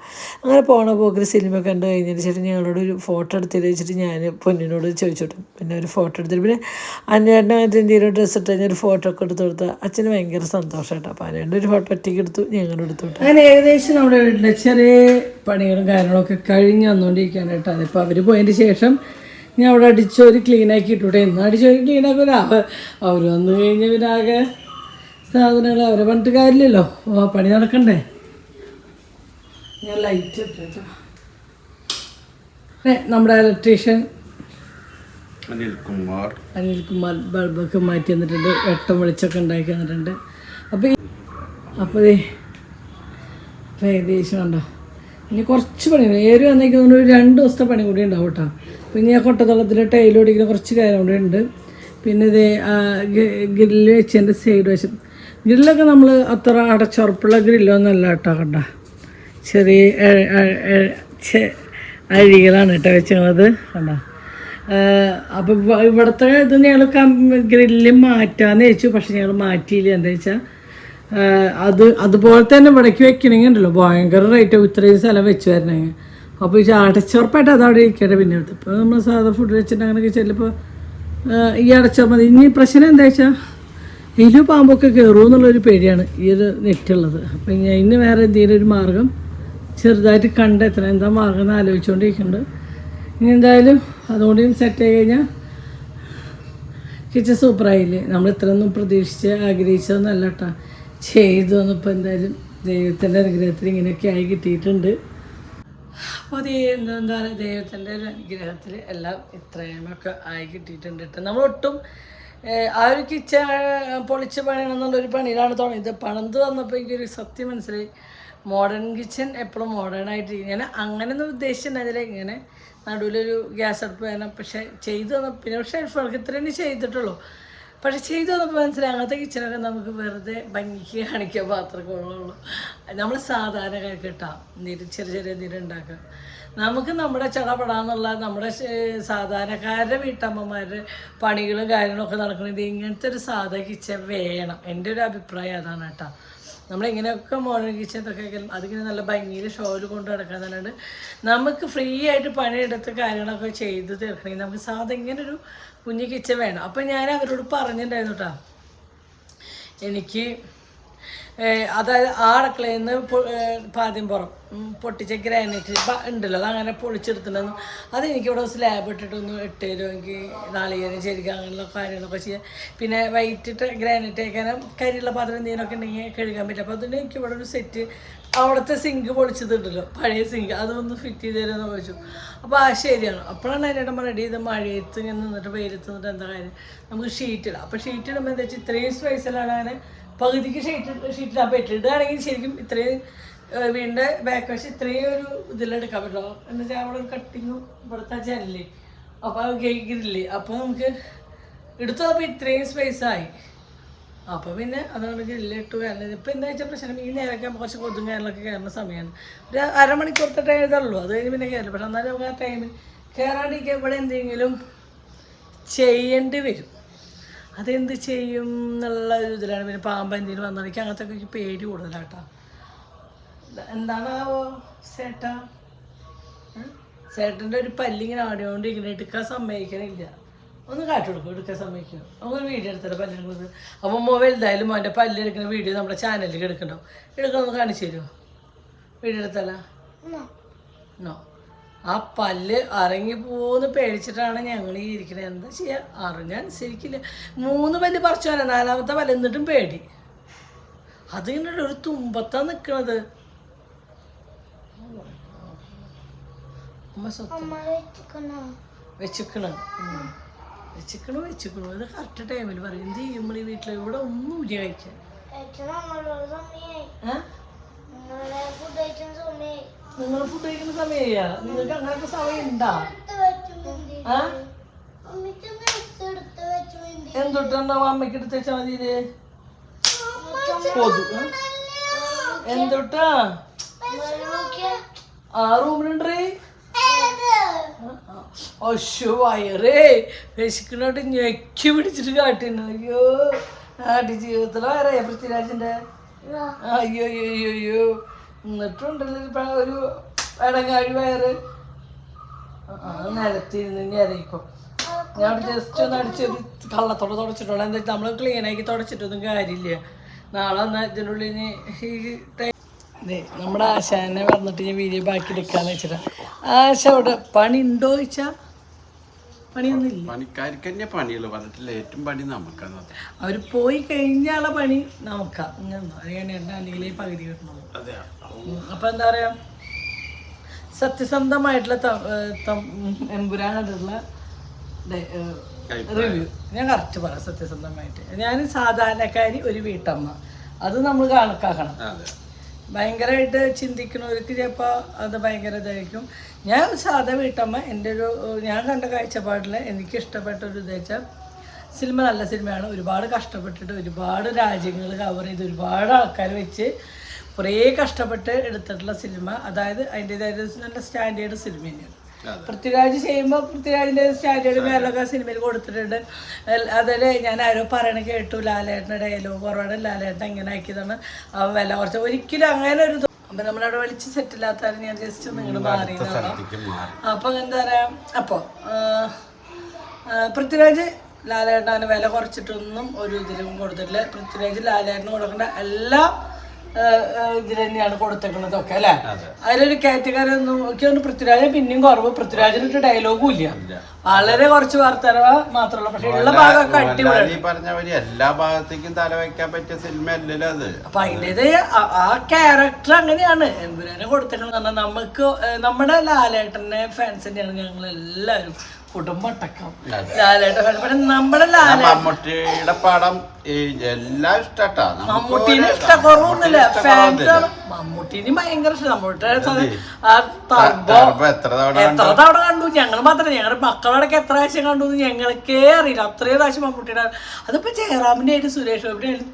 അങ്ങനെ പോണ പോക്കിൽ സിനിമ കണ്ട് കഴിഞ്ഞതിന് ശേഷം ഞങ്ങളോട് ഒരു ഫോട്ടോ എടുത്തിട്ട് വെച്ചിട്ട് ഞാൻ പൊന്നിനോട് ചോദിച്ചോട്ടും. പിന്നെ ഒരു ഫോട്ടോ എടുത്തിട്ട് പിന്നെ അന്നേട്ടൻ അങ്ങനത്തെ എന്തെങ്കിലും ഡ്രസ്സ് ഇട്ട് കഴിഞ്ഞാൽ ഒരു ഫോട്ടോ ഒക്കെ എടുത്ത് കൊടുത്താൽ അച്ഛന് ഭയങ്കര സന്തോഷം കേട്ടോ. അപ്പോൾ അതിൻ്റെ ഒരു ഫോട്ടോ ഒറ്റയ്ക്ക് എടുത്തു, ഞങ്ങളും എടുത്തു കേട്ടോ. അങ്ങനെ ഏകദേശം നമ്മുടെ വീട്ടിലെ ചെറിയ പണികളും കാര്യങ്ങളൊക്കെ കഴിഞ്ഞ് വന്നുകൊണ്ടിരിക്കുകയാണ്. അതിപ്പോൾ അവർ പോയതിന് ശേഷം ഞാൻ അവിടെ അടിച്ചോര് ക്ലീനാക്കി ഇട്ടൂട്ടെ. ഇന്ന് അടിച്ചോര് ക്ലീനാക്കി അവർ വന്നു കഴിഞ്ഞാൽ പിന്നെ ആകെ സാധനങ്ങൾ അവരെ പറഞ്ഞിട്ട് കാര്യമില്ലല്ലോ, പണി നടക്കണ്ടേ. ഞാൻ ലൈറ്റ് ഇട്ടോ. നമ്മുടെ ഇലക്ട്രീഷ്യൻ അനിൽകുമാർ ബൾബൊക്കെ മാറ്റി തന്നിട്ടുണ്ട്, വെട്ടം വെളിച്ചൊക്കെ ഉണ്ടാക്കി തന്നിട്ടുണ്ട്. അപ്പോൾ ഏകദേശം ഉണ്ടോ ഇനി കുറച്ച് പണിയുണ്ട്. ഏറി വന്നേക്ക് ഒരു 2 ദിവസത്തെ പണി കൂടി ഉണ്ടാവും കേട്ടോ. പിന്നെ ഞാൻ കൊട്ടത്തളത്തിൽ ടൈലോടിക്കുന്ന കുറച്ച് കാര്യം കൂടി ഉണ്ട്. പിന്നെ ഇത് ഗ്രില്ല് വെച്ചതിൻ്റെ സൈഡ് വശം ഗ്രില്ലൊക്കെ നമ്മൾ അത്ര അടച്ചുറപ്പുള്ള ഗ്രില്ലൊന്നുമല്ല കേട്ടോ. കണ്ട ചെറിയ അഴികളാണ് കേട്ടോ വെച്ചത് കണ്ട. അപ്പോൾ ഇവിടുത്തെ ഇത് ഞങ്ങൾ ഗ്രില്ല് മാറ്റാമെന്ന് വെച്ചു, പക്ഷെ ഞങ്ങൾ മാറ്റിയില്ല. എന്താ വെച്ചാൽ അതുപോലെ തന്നെ ഇവിടേക്ക് വെക്കണമെങ്കിൽ ഉണ്ടല്ലോ ഭയങ്കര റേറ്റാവും, ഇത്രയും സ്ഥലം വെച്ച് വരണമെങ്കിൽ. അപ്പോൾ ഈ അടച്ചുറപ്പായിട്ട് അതവിടെ ഇരിക്കട്ടെ. പിന്നെ എടുത്ത് ഇപ്പോൾ നമ്മൾ സാധാ ഫുഡ് വെച്ചിട്ട് അങ്ങനെയൊക്കെ ചിലപ്പോൾ ഈ അടച്ചാൽ മതി. ഇനി പ്രശ്നം എന്താ വെച്ചാൽ എലു പാമ്പൊക്കെ കയറുമോ എന്നുള്ളൊരു പേടിയാണ് ഈ ഒരു നെറ്റുള്ളത്. അപ്പോൾ ഇനി വേറെ എന്തെങ്കിലും ഒരു മാർഗം ചെറുതായിട്ട് കണ്ടെത്തണം. എന്താ മാർഗം എന്ന് ആലോചിച്ചുകൊണ്ടിരിക്കുന്നുണ്ട്. ഇനി എന്തായാലും അതുകൊണ്ട് സെറ്റ് ആയി കഴിഞ്ഞാൽ കിച്ചൺ സൂപ്പറായില്ലേ. നമ്മൾ ഇത്രയൊന്നും പ്രതീക്ഷിച്ച് ആഗ്രഹിച്ചതൊന്നല്ല കേട്ടോ ചെയ്തു വന്നപ്പോൾ എന്തായാലും ദൈവത്തിൻ്റെ അനുഗ്രഹത്തിൽ ഇങ്ങനെയൊക്കെ ആയി കിട്ടിയിട്ടുണ്ട്. അപ്പോൾ അത് എന്താ പറയുക, ദൈവത്തിൻ്റെ ഒരു അനുഗ്രഹത്തിൽ എല്ലാം ഇത്രയുമൊക്കെ ആയി കിട്ടിയിട്ടുണ്ട് കേട്ടോ. നമ്മളൊട്ടും ആ ഒരു കിച്ചൺ പൊളിച്ച് പണിയണമെന്നുള്ളൊരു പണിയിലാണ് തുടങ്ങിയത്. പണിത് വന്നപ്പോൾ എനിക്കൊരു സത്യം മനസ്സിലായി, മോഡേൺ കിച്ചൺ എപ്പോഴും മോഡേണായിട്ട് ഞാൻ അങ്ങനെയൊന്നും ഉദ്ദേശിച്ചിട്ടുണ്ടായിരുന്നില്ല. ഇങ്ങനെ നടുവിലൊരു ഗ്യാസ് അടുപ്പ് വേണം. പക്ഷേ ചെയ്തു വന്നപ്പോൾ പിന്നെ ഷെൽഫ് വർക്ക് ഇത്രയും ചെയ്തിട്ടുള്ളൂ. പക്ഷെ ചെയ്തു വന്നപ്പോൾ മനസ്സിലായി അങ്ങനത്തെ കിച്ചണൊക്കെ നമുക്ക് വെറുതെ ഭംഗിക്ക് കാണിക്കാൻ മാത്രമേ കൊള്ളുള്ളൂ. നമ്മൾ സാധാരണക്കാർക്ക് കിട്ടാം എന്തെങ്കിലും ചെറിയ എന്തെങ്കിലും ഉണ്ടാക്കാം. നമുക്ക് നമ്മുടെ ചടപടാന്നുള്ള നമ്മുടെ സാധാരണക്കാരുടെ വീട്ടമ്മമാരുടെ പണികളും കാര്യങ്ങളൊക്കെ നടക്കണമെങ്കിൽ ഇങ്ങനത്തെ ഒരു സാധാ കിച്ചൺ വേണം. എൻ്റെ ഒരു അഭിപ്രായം അതാണ് കേട്ടോ. നമ്മളിങ്ങനെയൊക്കെ മോഡേൺ കിച്ചണൊക്കെ അതിങ്ങനെ നല്ല ഭംഗിയിൽ ഷോയിൽ കൊണ്ട് നടക്കാൻ തന്നെയാണ്. നമുക്ക് ഫ്രീ ആയിട്ട് പണിയെടുത്ത് കാര്യങ്ങളൊക്കെ ചെയ്ത് തീർക്കണമെങ്കിൽ നമുക്ക് സാധാ ഇങ്ങനൊരു കുഞ്ഞു കിച്ചൺ വേണം. അപ്പം ഞാൻ അവരോട് പറഞ്ഞിട്ടുണ്ടായിരുന്നു കേട്ടോ, എനിക്ക് അതായത് ആ അടുക്കളയിൽ നിന്ന് പാദ്യം പുറം പൊട്ടിച്ച ഗ്രാനൈറ്റ് ഉണ്ടല്ലോ, അതങ്ങനെ പൊളിച്ചെടുത്തിട്ടുണ്ടെന്ന്. അതെനിക്കിവിടെ സ്ലാബ് ഇട്ടിട്ടൊന്ന് ഇട്ട് തരുമെങ്കിൽ നാളികേരം ശരിക്കും അങ്ങനെയുള്ള കാര്യങ്ങളൊക്കെ ചെയ്യാം. പിന്നെ വൈറ്റ് ഗ്രാനൈറ്റ് ആക്കാനും കരിയുള്ള പാത്രം എന്തെങ്കിലുമൊക്കെ ഉണ്ടെങ്കിൽ കഴുകാൻ പറ്റും. അപ്പോൾ അതുകൊണ്ട് എനിക്ക് ഇവിടെ ഒരു സെറ്റ് അവിടുത്തെ സിങ്ക് പൊളിച്ചതുണ്ടല്ലോ, പഴയ സിങ്ക്, അതൊന്ന് ഫിറ്റ് ചെയ്ത് തരുമെന്ന് ചോദിച്ചു. അപ്പോൾ ശരിയാണ്. അപ്പോഴാണ് അതിനിടം റെഡി ചെയ്ത് മഴയത്ത് ഇങ്ങനെ നിന്നിട്ട് വെയിലത്ത് നിന്നിട്ട് എന്താ കാര്യം, നമുക്ക് ഷീറ്റ് ഇടാം. അപ്പോൾ ഷീറ്റ് ഇടുമ്പോൾ എന്താ വെച്ചാൽ ഇത്രയും സ്പേസിലാണ് അങ്ങനെ പകുതിക്ക് ഷീറ്റിടാൻ പറ്റും. ഇടുകയാണെങ്കിൽ ശരിക്കും ഇത്രയും വീടിൻ്റെ ബാക്ക് വശം ഇത്രയും ഒരു ഇതിലെടുക്കാൻ പറ്റുള്ളൂ. എന്ന് വെച്ചാൽ അവിടെ ഒരു കട്ടിങ്ങും ഇവിടുത്തെ ജനല്, അപ്പോൾ ഗ്രില്ല്, അപ്പോൾ നമുക്ക് എടുത്തപ്പോൾ ഇത്രയും സ്പേസായി. അപ്പോൾ പിന്നെ അതുകൊണ്ട് ഗ്രില്ലിട്ട് കാരണം ഇപ്പം എന്താ വെച്ചാൽ പ്രശ്നം ഈ നേരമൊക്കെ കുറച്ച് കൊതും കാര്യങ്ങളൊക്കെ കയറുന്ന സമയമാണ്. ഒരു അരമണിക്കൂറത്തെ ടൈം ഇതുള്ളൂ, അത് കഴിഞ്ഞ് പിന്നെ കയറില്ല. പക്ഷെ എന്നാലും നമുക്ക് ആ ടൈമിൽ കയറാണ്ടിരിക്കുക ഇവിടെ എന്തെങ്കിലും ചെയ്യേണ്ടി വരും. അതെന്ത് ചെയ്യും എന്നുള്ള ഒരു ഇതിലാണ്. പിന്നെ പാമ്പ് എന്തെങ്കിലും വന്നാൽ എനിക്ക് അങ്ങനത്തെ ഒക്കെ പേടി കൂടുതലാട്ടോ. എന്താണാവോ ചേട്ടൻ്റെ ഒരു പല്ലിങ്ങനെ ആടിയോണ്ട് ഇങ്ങനെ എടുക്കാൻ സമ്മതിക്കണില്ല. ഒന്ന് കാട്ടി കൊടുക്കും, എടുക്കാൻ സമ്മതിക്കണം. നമുക്കൊരു വീഡിയോ എടുത്തല്ലോ പല്ലെടുക്കുന്നത്. അപ്പോൾ വലുതായാലും അവൻ്റെ പല്ലെടുക്കുന്ന വീഡിയോ നമ്മുടെ ചാനലിൽ എടുക്കണ്ടാവും. എടുക്കാമെന്ന് കാണിച്ചു തരുമോ? വീഡിയോ എടുത്തല്ല നോ ആ പല്ല് ഇറങ്ങി പോന്ന് പേടിച്ചിട്ടാണ് ഞങ്ങൾ ഈ ഇരിക്കണത്. എന്താ ചെയ്യാ, അറിഞ്ഞാൽ അനുസരിക്കില്ല. 3 പല്ല് പറിച്ചു വരാം, 4ാമത്തെ പല്ല് എന്നിട്ടും പേടി. അതിങ്ങനെ ഒരു തുമ്പത്താ നിക്കണത്. വെച്ചിക്കണ് ഇത് കറക്റ്റ് ടൈമിൽ പറയും. എന്ത് ചെയ്യും നമ്മൾ ഈ വീട്ടിൽ? ഇവിടെ ഒന്നും ഇല്ല കഴിക്കാൻ. നിങ്ങൾ ഫുഡ് കഴിക്കുന്ന സമയ? നിങ്ങൾക്ക് അങ്ങനൊക്കെ സമയം ഉണ്ടാ? എന്തൊട്ടുണ്ടാവും? അമ്മയ്ക്ക് എടുത്ത് വെച്ചാൽ മതിയില്. എന്തൊട്ടാ ആ റൂമിലുണ്ടേ? അശോ വയറേ വിശക്കണോട്ട് ഞെക്കി പിടിച്ചിട്ട് കാട്ടിന്നു. അയ്യോ ആട്ടി ജീവിതത്തിലെ വയറേ പൃഥ്വിരാജിന്റെ. അയ്യോ അയ്യോ അയ്യോ അയ്യോ എന്നിട്ടുണ്ടല്ലോ ഒരു ഇടങ്ങാഴി വയറ്. നിലത്തിരുന്ന് ഇനി അറിയിക്കോ. ഞാൻ ജസ്റ്റ് ഒന്ന് അടിച്ചൊരു കള്ളത്തോടെ തുടച്ചിട്ടുള്ളൂ. എന്താ വെച്ചാൽ നമ്മൾ ക്ലീനാക്കി തുടച്ചിട്ടൊന്നും കാര്യമില്ല. നാളെ വന്നാൽ ഇതിനുള്ളിൽ അതെ നമ്മുടെ ആശാനെ പറഞ്ഞിട്ട് ഞാൻ വീഡിയോ ബാക്കി എടുക്കാന്ന് വെച്ചിട്ടാ. ആശ അവിടെ പണി ഉണ്ടോ ചോദിച്ചാ പണിയൊന്നുമില്ല. പണിക്കാർക്ക് തന്നെ പണിയുള്ളൂ, പറഞ്ഞിട്ടില്ല. ഏറ്റവും പണി നമുക്കാണ്. അവർ പോയി കഴിഞ്ഞാലുള്ള പണി നമുക്കാ. അല്ലെങ്കിൽ പകുതി കിട്ടണുള്ളൂ. അപ്പൊ എന്താ പറയാ, സത്യസന്ധമായിട്ടുള്ള എമ്പുരാൻ കണ്ടിട്ടുള്ള റിവ്യൂ ഞാൻ കറക്റ്റ് പറയാം. സത്യസന്ധമായിട്ട് ഞാൻ സാധാരണക്കാരി ഒരു വീട്ടമ്മ, അത് നമ്മൾ കണക്കാക്കണം. ഭയങ്കരമായിട്ട് ചിന്തിക്കുന്നവർക്ക് ചിലപ്പോൾ അത് ഭയങ്കര ഇതായിരിക്കും. ഞാൻ സാധാ വീട്ടമ്മ. എൻ്റെ ഞാൻ കണ്ട കാഴ്ചപ്പാടിൽ എനിക്ക് ഇഷ്ടപ്പെട്ട ഒരു ഇത് വെച്ചാൽ സിനിമ നല്ല സിനിമയാണ്. ഒരുപാട് കഷ്ടപ്പെട്ടിട്ട് ഒരുപാട് രാജ്യങ്ങൾ കവർ ചെയ്ത് ഒരുപാട് ആൾക്കാർ വെച്ച് കുറേ കഷ്ടപ്പെട്ട് എടുത്തിട്ടുള്ള സിനിമ. അതായത് അതിൻ്റെതായ നല്ല സ്റ്റാൻഡേർഡ് സിനിമ തന്നെയാണ്. പൃഥ്വിരാജ് ചെയ്യുമ്പോൾ പൃഥ്വിരാജിൻ്റെ സ്റ്റാൻഡേർഡ് മേലൊക്കെ സിനിമയിൽ കൊടുത്തിട്ടുണ്ട്. അതിൽ ഞാൻ ആരോ പറയണ കേട്ടു, ലാലേട്ടൻ്റെ ഡയലോഗ് കുറവാണ്, ലാലേട്ടൻ ഇങ്ങനെ ആക്കിയതാണ്, അവൻ വില കുറച്ച്. ഒരിക്കലും അങ്ങനെ ഒരു അപ്പം നമ്മളവിടെ വിളിച്ച് സെറ്റില്ലാത്തവരെ ഞാൻ ജസ്റ്റ് നിങ്ങൾ മാറി. അപ്പം എന്താ പറയുക, അപ്പോൾ പൃഥ്വിരാജ് ലാലേട്ടന് വില കുറച്ചിട്ടൊന്നും ഒരു ഇതിലും കൊടുത്തിട്ടില്ല. പൃഥ്വിരാജ് ലാലേട്ടന് കൊടുക്കേണ്ട എല്ലാ ഇതിൽ തന്നെയാണ് കൊടുത്തേക്കുന്നതൊക്കെ അല്ലേ. അതിലൊരു കാറ്റഗറിയൊന്നും ഒക്കെ പൃഥ്വിരാജ് പിന്നെയും കുറവ്. പൃഥ്വിരാജിനൊരു ഡയലോഗും ഇല്ല, വളരെ കുറച്ച് വാർത്തകൾ മാത്രമല്ല. പക്ഷെ ഉള്ള ഭാഗമൊക്കെ അടിപൊളി. പറഞ്ഞവര് എല്ലാ ഭാഗത്തേക്കും തല വയ്ക്കാൻ പറ്റിയ സിനിമ അല്ലല്ലോ അത്. അപ്പൊ അതിൻ്റെത് ആ ക്യാരക്ടർ അങ്ങനെയാണ് എമ്പുരാനെ കൊടുത്തേക്കണെന്ന് പറഞ്ഞാൽ. നമുക്ക് നമ്മുടെ ലാലേട്ടന്റെ ഫാൻസ് തന്നെയാണ് ഞങ്ങൾ എല്ലാവരും, കുടുംബട്ടക്കം ലാലേട്ടൻ. പക്ഷെ നമ്മുടെ മമ്മൂട്ടിയുടെ പടം എല്ലാം ഇഷ്ടാ. മമ്മൂട്ടീനെ ഇഷ്ടക്കുറവൊന്നുമില്ല, ഫാൻസ് മമ്മൂട്ടീന് ഭയങ്കര ഇഷ്ടം. മമ്മൂട്ടിയുടെ എത്ര തവണ കണ്ടു ഞങ്ങൾ മാത്രമേ, ഞങ്ങളുടെ മക്കളടക്കം എത്ര പ്രാവശ്യം കണ്ടു എന്ന് ഞങ്ങൾക്കേ അറിയില്ല. അത്രയും പ്രാവശ്യം മമ്മൂട്ടിയുടെ. അതിപ്പോ ജയറാമിന്റെ ആയാലും സുരേഷ് ഗോപിയുടെ ആയാലും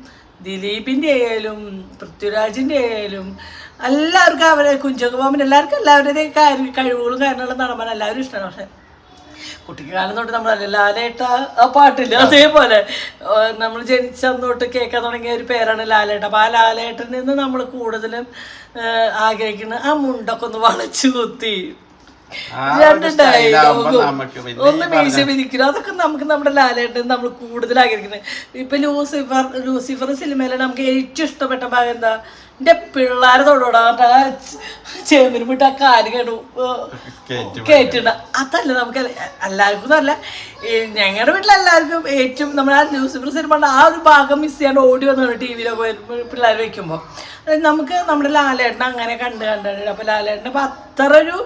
ദിലീപിന്റെ ആയാലും പൃഥ്വിരാജിന്റെ ആയാലും എല്ലാവർക്കും അവരെ കുഞ്ചകുമാമിന് എല്ലാവർക്കും എല്ലാവരുടെയും കഴിവുകളും കാരണമുള്ള നടന്മാർ എല്ലാവരും ഇഷ്ടമാണ്. പക്ഷെ കുട്ടിക്ക് കാലം തൊട്ട് നമ്മളല്ല ലാലേട്ട ആ പാട്ടില്ല, അതേപോലെ നമ്മൾ ജനിച്ചന്ന് തൊട്ട് കേൾക്കാൻ തുടങ്ങിയ ഒരു പേരാണ് ലാലേട്ട. അപ്പോൾ ആ ലാലേട്ടനിൽ നിന്ന് നമ്മൾ കൂടുതലും ആഗ്രഹിക്കുന്നത് ആ മുണ്ടൊക്കെ ഒന്ന് വളച്ചു കുത്തി രണ്ട് ഡയലോഗും ഒന്ന് മീശ വിരിക്കണം, അതൊക്കെ നമുക്ക് നമ്മുടെ ലാലേട്ടൻ നമ്മൾ കൂടുതൽ ആഗ്രഹിക്കുന്നത്. ഇപ്പൊ ലൂസിഫർ സിനിമയിലാണ് നമുക്ക് ഏറ്റവും ഇഷ്ടപ്പെട്ട ഭാഗം എന്താ, എൻ്റെ പിള്ളേരെ തൊടോടാ ചേമ്പിന് വിട്ട് ആ കാല് കേട്ടിട. അതല്ല നമുക്ക് എല്ലാവർക്കും നല്ല, ഞങ്ങളുടെ വീട്ടിലെല്ലാവർക്കും ഏറ്റവും നമ്മൾ ആ ലൂസിഫർ സിനിമ ആ ഒരു ഭാഗം മിസ് ചെയ്യാണ്ട് ഓടി വന്നു ടി വിയിലൊക്കെ പിള്ളേർ വെക്കുമ്പോൾ. നമുക്ക് നമ്മുടെ ലാലേട്ടനെ അങ്ങനെ കണ്ടിട്ടുണ്ട്. അപ്പോൾ ലാലേട്ടനെ അപ്പം അത്ര ഒരു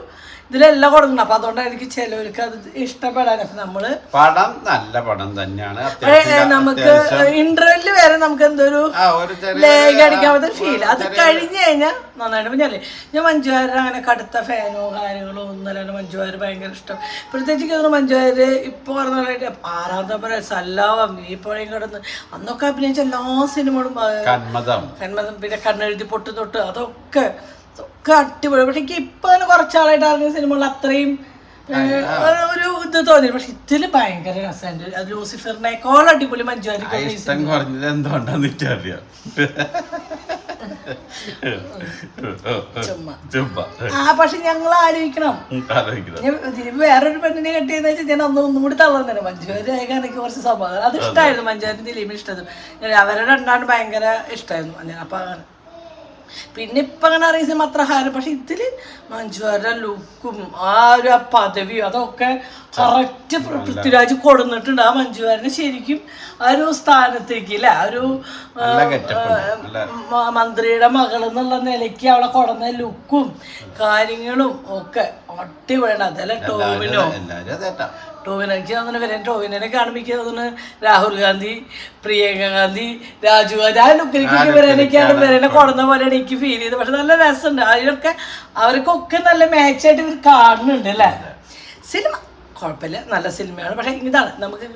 ഇതിലെല്ലാം കൊടുക്കണം. അപ്പൊ അതുകൊണ്ടാണ് എനിക്ക് ചിലവർക്ക് അത് ഇഷ്ടപ്പെടാൻ. അപ്പൊ നമ്മള് പടം നല്ല പടം തന്നെയാണ്. നമുക്ക് ഇന്റർവെല്ലിൽ വരെ നമുക്ക് എന്തൊരു ലേഖ അടിക്കാൻ പറ്റുന്ന ഫീൽ. അത് കഴിഞ്ഞ് കഴിഞ്ഞാൽ നന്നായിട്ട്. പറഞ്ഞാലേ ഞാൻ മഞ്ജുവാരുടെ അങ്ങനെ കടുത്ത ഫാനോ കാര്യങ്ങളോ ഒന്നല്ലാണ്ട് മഞ്ജുവാര് ഭയങ്കര ഇഷ്ടം. പ്രത്യേകിച്ച് തോന്നുന്നു മഞ്ജുവാര് ഇപ്പൊ പറഞ്ഞ 6ാമത്തെ പറയാം സല്ലാവം ഈ പുഴയും കിടന്ന് അന്നൊക്കെ അഭിനയിച്ച എല്ലാ സിനിമകളും കന്മതം, പിന്നെ കണ്ണെഴുതി പൊട്ട് തൊട്ട് അതൊക്കെ അടിപൊളി. പക്ഷെ എനിക്ക് ഇപ്പൊ തന്നെ കുറച്ചാളായിട്ട് ഇറങ്ങിയ സിനിമകൾ അത്രയും ഒരു ഇത് തോന്നി. പക്ഷെ ഇതില് ഭയങ്കര രസമുണ്ട്. അത് ലൂസിഫറിനേക്കാൾ അടിപൊളി മഞ്ജുവാരി. പക്ഷെ ഞങ്ങൾ ആലോചിക്കണം, വേറൊരു പെണ്ണിനെ കെട്ടിയെന്ന് വെച്ചാൽ ഞാൻ ഒന്നും കൂടി തള്ളാൻ തന്നെ. മഞ്ജുവാരി ആയ എനിക്ക് കുറച്ച് സമാധാനം, അത് ഇഷ്ടമായിരുന്നു. മഞ്ജുവാരി ദിലീപിന് ഇഷ്ടമായിരുന്നു. അവരെ രണ്ടാണ്ട് ഭയങ്കര ഇഷ്ടമായിരുന്നു. അപ്പൊ പിന്നെ ഇപ്പം അങ്ങനെ അറിയുന്ന അത്ര ഹാരം. പക്ഷെ ഇതിൽ മഞ്ജുവാരുടെ ലുക്കും ആ ഒരു പദവിയും അതൊക്കെ കറക്റ്റ് പൃഥ്വിരാജ് കൊടുന്നിട്ടുണ്ട്. ആ മഞ്ജുവാരനെ ശരിക്കും ആ ഒരു സ്ഥാനത്തേക്ക് അല്ലേ, ആ ഒരു മന്ത്രിയുടെ മകൾ എന്നുള്ള നിലയ്ക്ക് അവളെ കൊടുന്ന ലുക്കും കാര്യങ്ങളും ഒക്കെ അടിപൊളിയാണ്. അതല്ല ടോവിനോയ്ക്ക് അങ്ങനെ വരാൻ ടോവിനെ കാണുമ്പോൾ രാഹുൽ ഗാന്ധി, പ്രിയങ്ക ഗാന്ധി, രാജീവ് ഗാന്ധി ആ ലുക്കിലേക്ക് വരാനൊക്കെയാണ് വരനെ കൊടുന്ന പോലെയാണ് എനിക്ക് ഫീൽ ചെയ്തത്. പക്ഷെ നല്ല രസമുണ്ട്. അതിലൊക്കെ അവർക്കൊക്കെ നല്ല മാച്ചായിട്ട് ഇവർ കാണുന്നുണ്ട് അല്ലേ. സിനിമ കുഴപ്പമില്ല, നല്ല സിനിമയാണ്. പക്ഷേ ഇതാണ് നമുക്ക്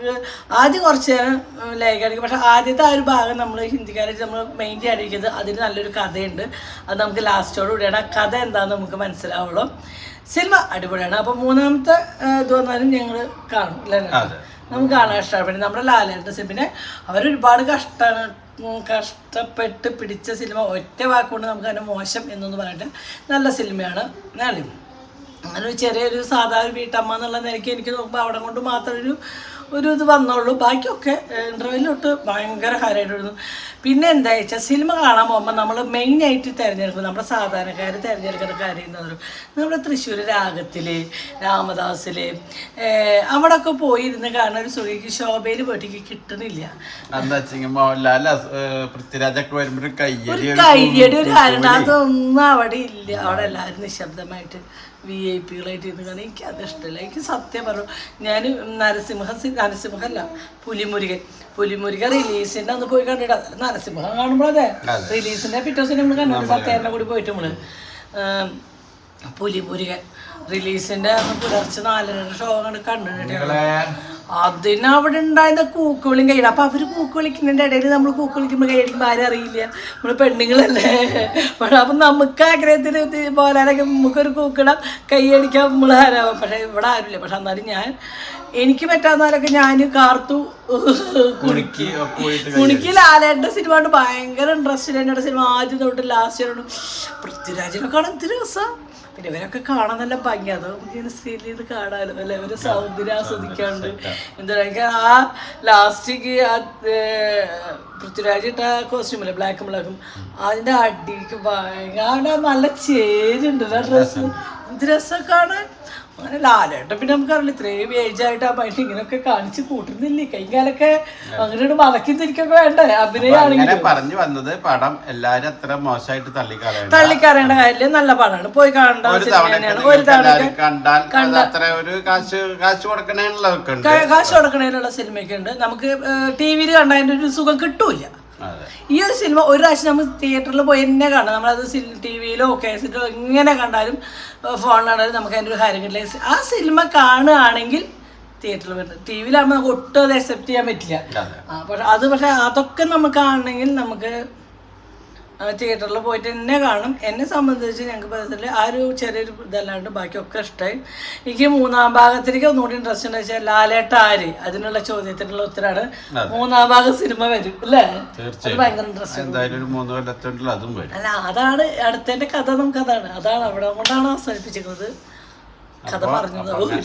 ആദ്യം കുറച്ച് നേരം ലേഖാടിക്കും. പക്ഷേ ആദ്യത്തെ ആ ഒരു ഭാഗം നമ്മൾ ഹിന്ദിക്കാരായിട്ട് നമ്മൾ മെയിൻ ചെയ്യാതിരിക്കുന്നത് അതിന് നല്ലൊരു കഥയുണ്ട്. അത് നമുക്ക് ലാസ്റ്റോട് കൂടിയാണ് ആ കഥ എന്താണെന്ന് നമുക്ക് മനസ്സിലാവുള്ളൂ. സിനിമ അടിപൊളിയാണ്. അപ്പോൾ മൂന്നാമത്തെ ഇത് വന്നാലും ഞങ്ങൾ കാണും അല്ലേ, നമുക്ക് കാണാൻ ഇഷ്ടമാണ്. പിന്നെ നമ്മുടെ ലാലേട്ടൻ്റെ സിനിമ അവരൊരുപാട് കഷ്ടപ്പെട്ട് പിടിച്ച സിനിമ ഒറ്റ വാക്കുകൊണ്ട് നമുക്ക് അതിനെ മോശം എന്നൊന്ന് പറഞ്ഞിട്ട് നല്ല സിനിമയാണ്. അങ്ങനെ ഒരു ചെറിയൊരു സാധാരണ വീട്ടമ്മ എന്നുള്ള നിലയ്ക്ക് എനിക്ക് നോക്കുമ്പോൾ അവിടെ കൊണ്ട് മാത്രം ഒരു ഇത് വന്നുള്ളൂ. ബാക്കിയൊക്കെ ഇൻ്റർവ്യൂവിലോട്ട് ഭയങ്കര കാര്യമായിട്ട്. പിന്നെ എന്താ വെച്ചാൽ സിനിമ കാണാൻ പോകുമ്പോൾ നമ്മൾ മെയിനായിട്ട് തിരഞ്ഞെടുക്കുന്നത് നമ്മുടെ സാധാരണക്കാർ തിരഞ്ഞെടുക്കുന്ന കാര്യം എന്താ പറയുക, നമ്മുടെ തൃശ്ശൂർ രാഗത്തിൽ, രാമദാസിൽ അവിടെയൊക്കെ പോയി ഇരുന്ന് കാണുന്ന ഒരു സുഖിക്ക് ശോഭയിൽ പോയിട്ട് കിട്ടണില്ല. കയ്യടി ഒരു കാരണം അതൊന്നും അവിടെ ഇല്ല. അവിടെ എല്ലാവരും നിശബ്ദമായിട്ട് VIP-കളായിട്ട് ഇരുന്ന് കാണാൻ എനിക്കത് ഇഷ്ടമില്ല. എനിക്ക് സത്യം പറഞ്ഞു, ഞാൻ നരസിംഹല്ല പുലിമുരുകൻ റിലീസിൻ്റെ അന്ന് പോയി കണ്ടിട്ട് നരസിംഹം കാണുമ്പോഴതെ റിലീസിൻ്റെ പിറ്റേ ദിവസം നമ്മൾ കണ്ടിട്ട് സത്യാരനെ കൂടി പോയിട്ട് നമ്മൾ പുലിമുരുകൻ റിലീസിൻ്റെ അന്ന് പുലർച്ചെ 4:30 ഷോ കണ്ടിട്ട് അതിനവിടെ ഉണ്ടായിരുന്ന കൂക്കുവിളിയും കൈയിടും. അപ്പം അവർ കൂക്ക് വിളിക്കുന്നതിൻ്റെ ഇടയിൽ നമ്മൾ കൂക്ക് വിളിക്കുമ്പോൾ കൈയടിക്കുമ്പോൾ ആരും അറിയില്ല, നമ്മൾ പെണ്ണുങ്ങളല്ലേ. പക്ഷെ അപ്പം നമുക്ക് ആഗ്രഹത്തിൽ പോലാനൊക്കെ നമുക്കൊരു കൂക്കിടാം, കൈയടിക്കാൻ നമ്മൾ ആരാവാം. പക്ഷേ ഇവിടെ ആരുമില്ല. പക്ഷെ എന്നാലും എനിക്ക് പറ്റാവുന്നവരൊക്കെ ഞാൻ കാർത്തു കുണിക്ക് ലാലേട്ടൻ്റെ സിനിമ കൊണ്ട് ഭയങ്കര ഇൻട്രസ്റ്റ്. എൻ്റെ സിനിമ ആദ്യം തൊട്ട് ലാസ്റ്റ് തൊട്ട് പൃഥ്വിരാജിനെ കാണാൻ എന്ത് രസമാണ്. പിന്നെ ഇവരൊക്കെ കാണാൻ നല്ല ഭംഗി. അത് നമുക്കിങ്ങനെ സ്ക്രീനിൽ ചെയ്ത് കാണാമല്ലോ അല്ലെ, ഇവര് സൗന്ദര്യം ആസ്വദിക്കാണ്ട്. എന്താ പറയുക, ആ ലാസ്റ്റിക്ക് ആ പൃഥ്വിരാജ് ഇട്ട കോസ്റ്റ്യൂമല്ലേ ബ്ലാക്കും അതിൻ്റെ അടിക്ക് ഭയങ്കര നല്ല ചേരുണ്ട് ആ ഡ്രസ്സ്. എന്ത് രസം കാണാൻ. അങ്ങനെ ലാലേട്ടൻ പിന്നെ നമുക്കറിയില്ല ഇത്രയും ഏജായിട്ട് ആ പൈസ ഇങ്ങനെയൊക്കെ കാണിച്ച് കൂട്ടുന്നില്ലേ. കൈകാലൊക്കെ അങ്ങനെ മടക്കി തിരിക്കൊക്കെ വേണ്ടേ അഭിനയാണെങ്കിൽ. പറഞ്ഞു വന്നത് പടം എല്ലാരും അത്ര മോശമായിട്ട് തള്ളിക്കറിയേണ്ട കാര്യമില്ല, നല്ല പടമാണ്, പോയി കാണേണ്ട സിനിമ തന്നെയാണ്. ഒരു തവണ കാശ് കൊടുക്കണേലുള്ള സിനിമയൊക്കെ ഉണ്ട്. നമുക്ക് TV-യിൽ കണ്ടതിൻ്റെ ഒരു സുഖം കിട്ടൂല. ഈ ഒരു സിനിമ ഒരു പ്രാവശ്യം നമ്മൾ തിയേറ്ററിൽ പോയി തന്നെ കാണാം. നമ്മളത് TV-യിലോ കേസിലോ എങ്ങനെ കണ്ടാലും ഫോണിലാണെങ്കിലും നമുക്ക് അതിൻ്റെ ഒരു കാര്യം കിട്ടില്ല. ആ സിനിമ കാണുകയാണെങ്കിൽ തിയേറ്ററിൽ വരുന്നത്. TV-യിലാകുമ്പോൾ നമുക്ക് ഒട്ടും അത് അക്സെപ്റ്റ് ചെയ്യാൻ പറ്റില്ല. പക്ഷെ അതൊക്കെ നമുക്ക് കാണണമെങ്കിൽ നമുക്ക് തിയേറ്ററിൽ പോയിട്ട് തന്നെ കാണും. എന്നെ സംബന്ധിച്ച് ഞങ്ങൾക്ക് പത്രത്തിൽ ആ ഒരു ചെറിയൊരു ഇതല്ലാണ്ട് ബാക്കിയൊക്കെ ഇഷ്ടമായി. എനിക്ക് മൂന്നാം ഭാഗത്തിലേക്ക് ഒന്നുകൂടി ഇൻട്രസ്റ്റ് ഉണ്ട് വെച്ചാൽ ലാലേട്ട ആര്, അതിനുള്ള ചോദ്യത്തിനുള്ള ഉത്തരമാണ്. മൂന്നാം ഭാഗം സിനിമ വരും അല്ലേ, അത് ഭയങ്കര ഇൻട്രസ്റ്റ്. അല്ല അതാണ് അടുത്തതിന്റെ കഥ, നമുക്ക് അതാണ് അവിടെ കൊണ്ടാണ് അവസാനിപ്പിച്ചിരിക്കുന്നത്.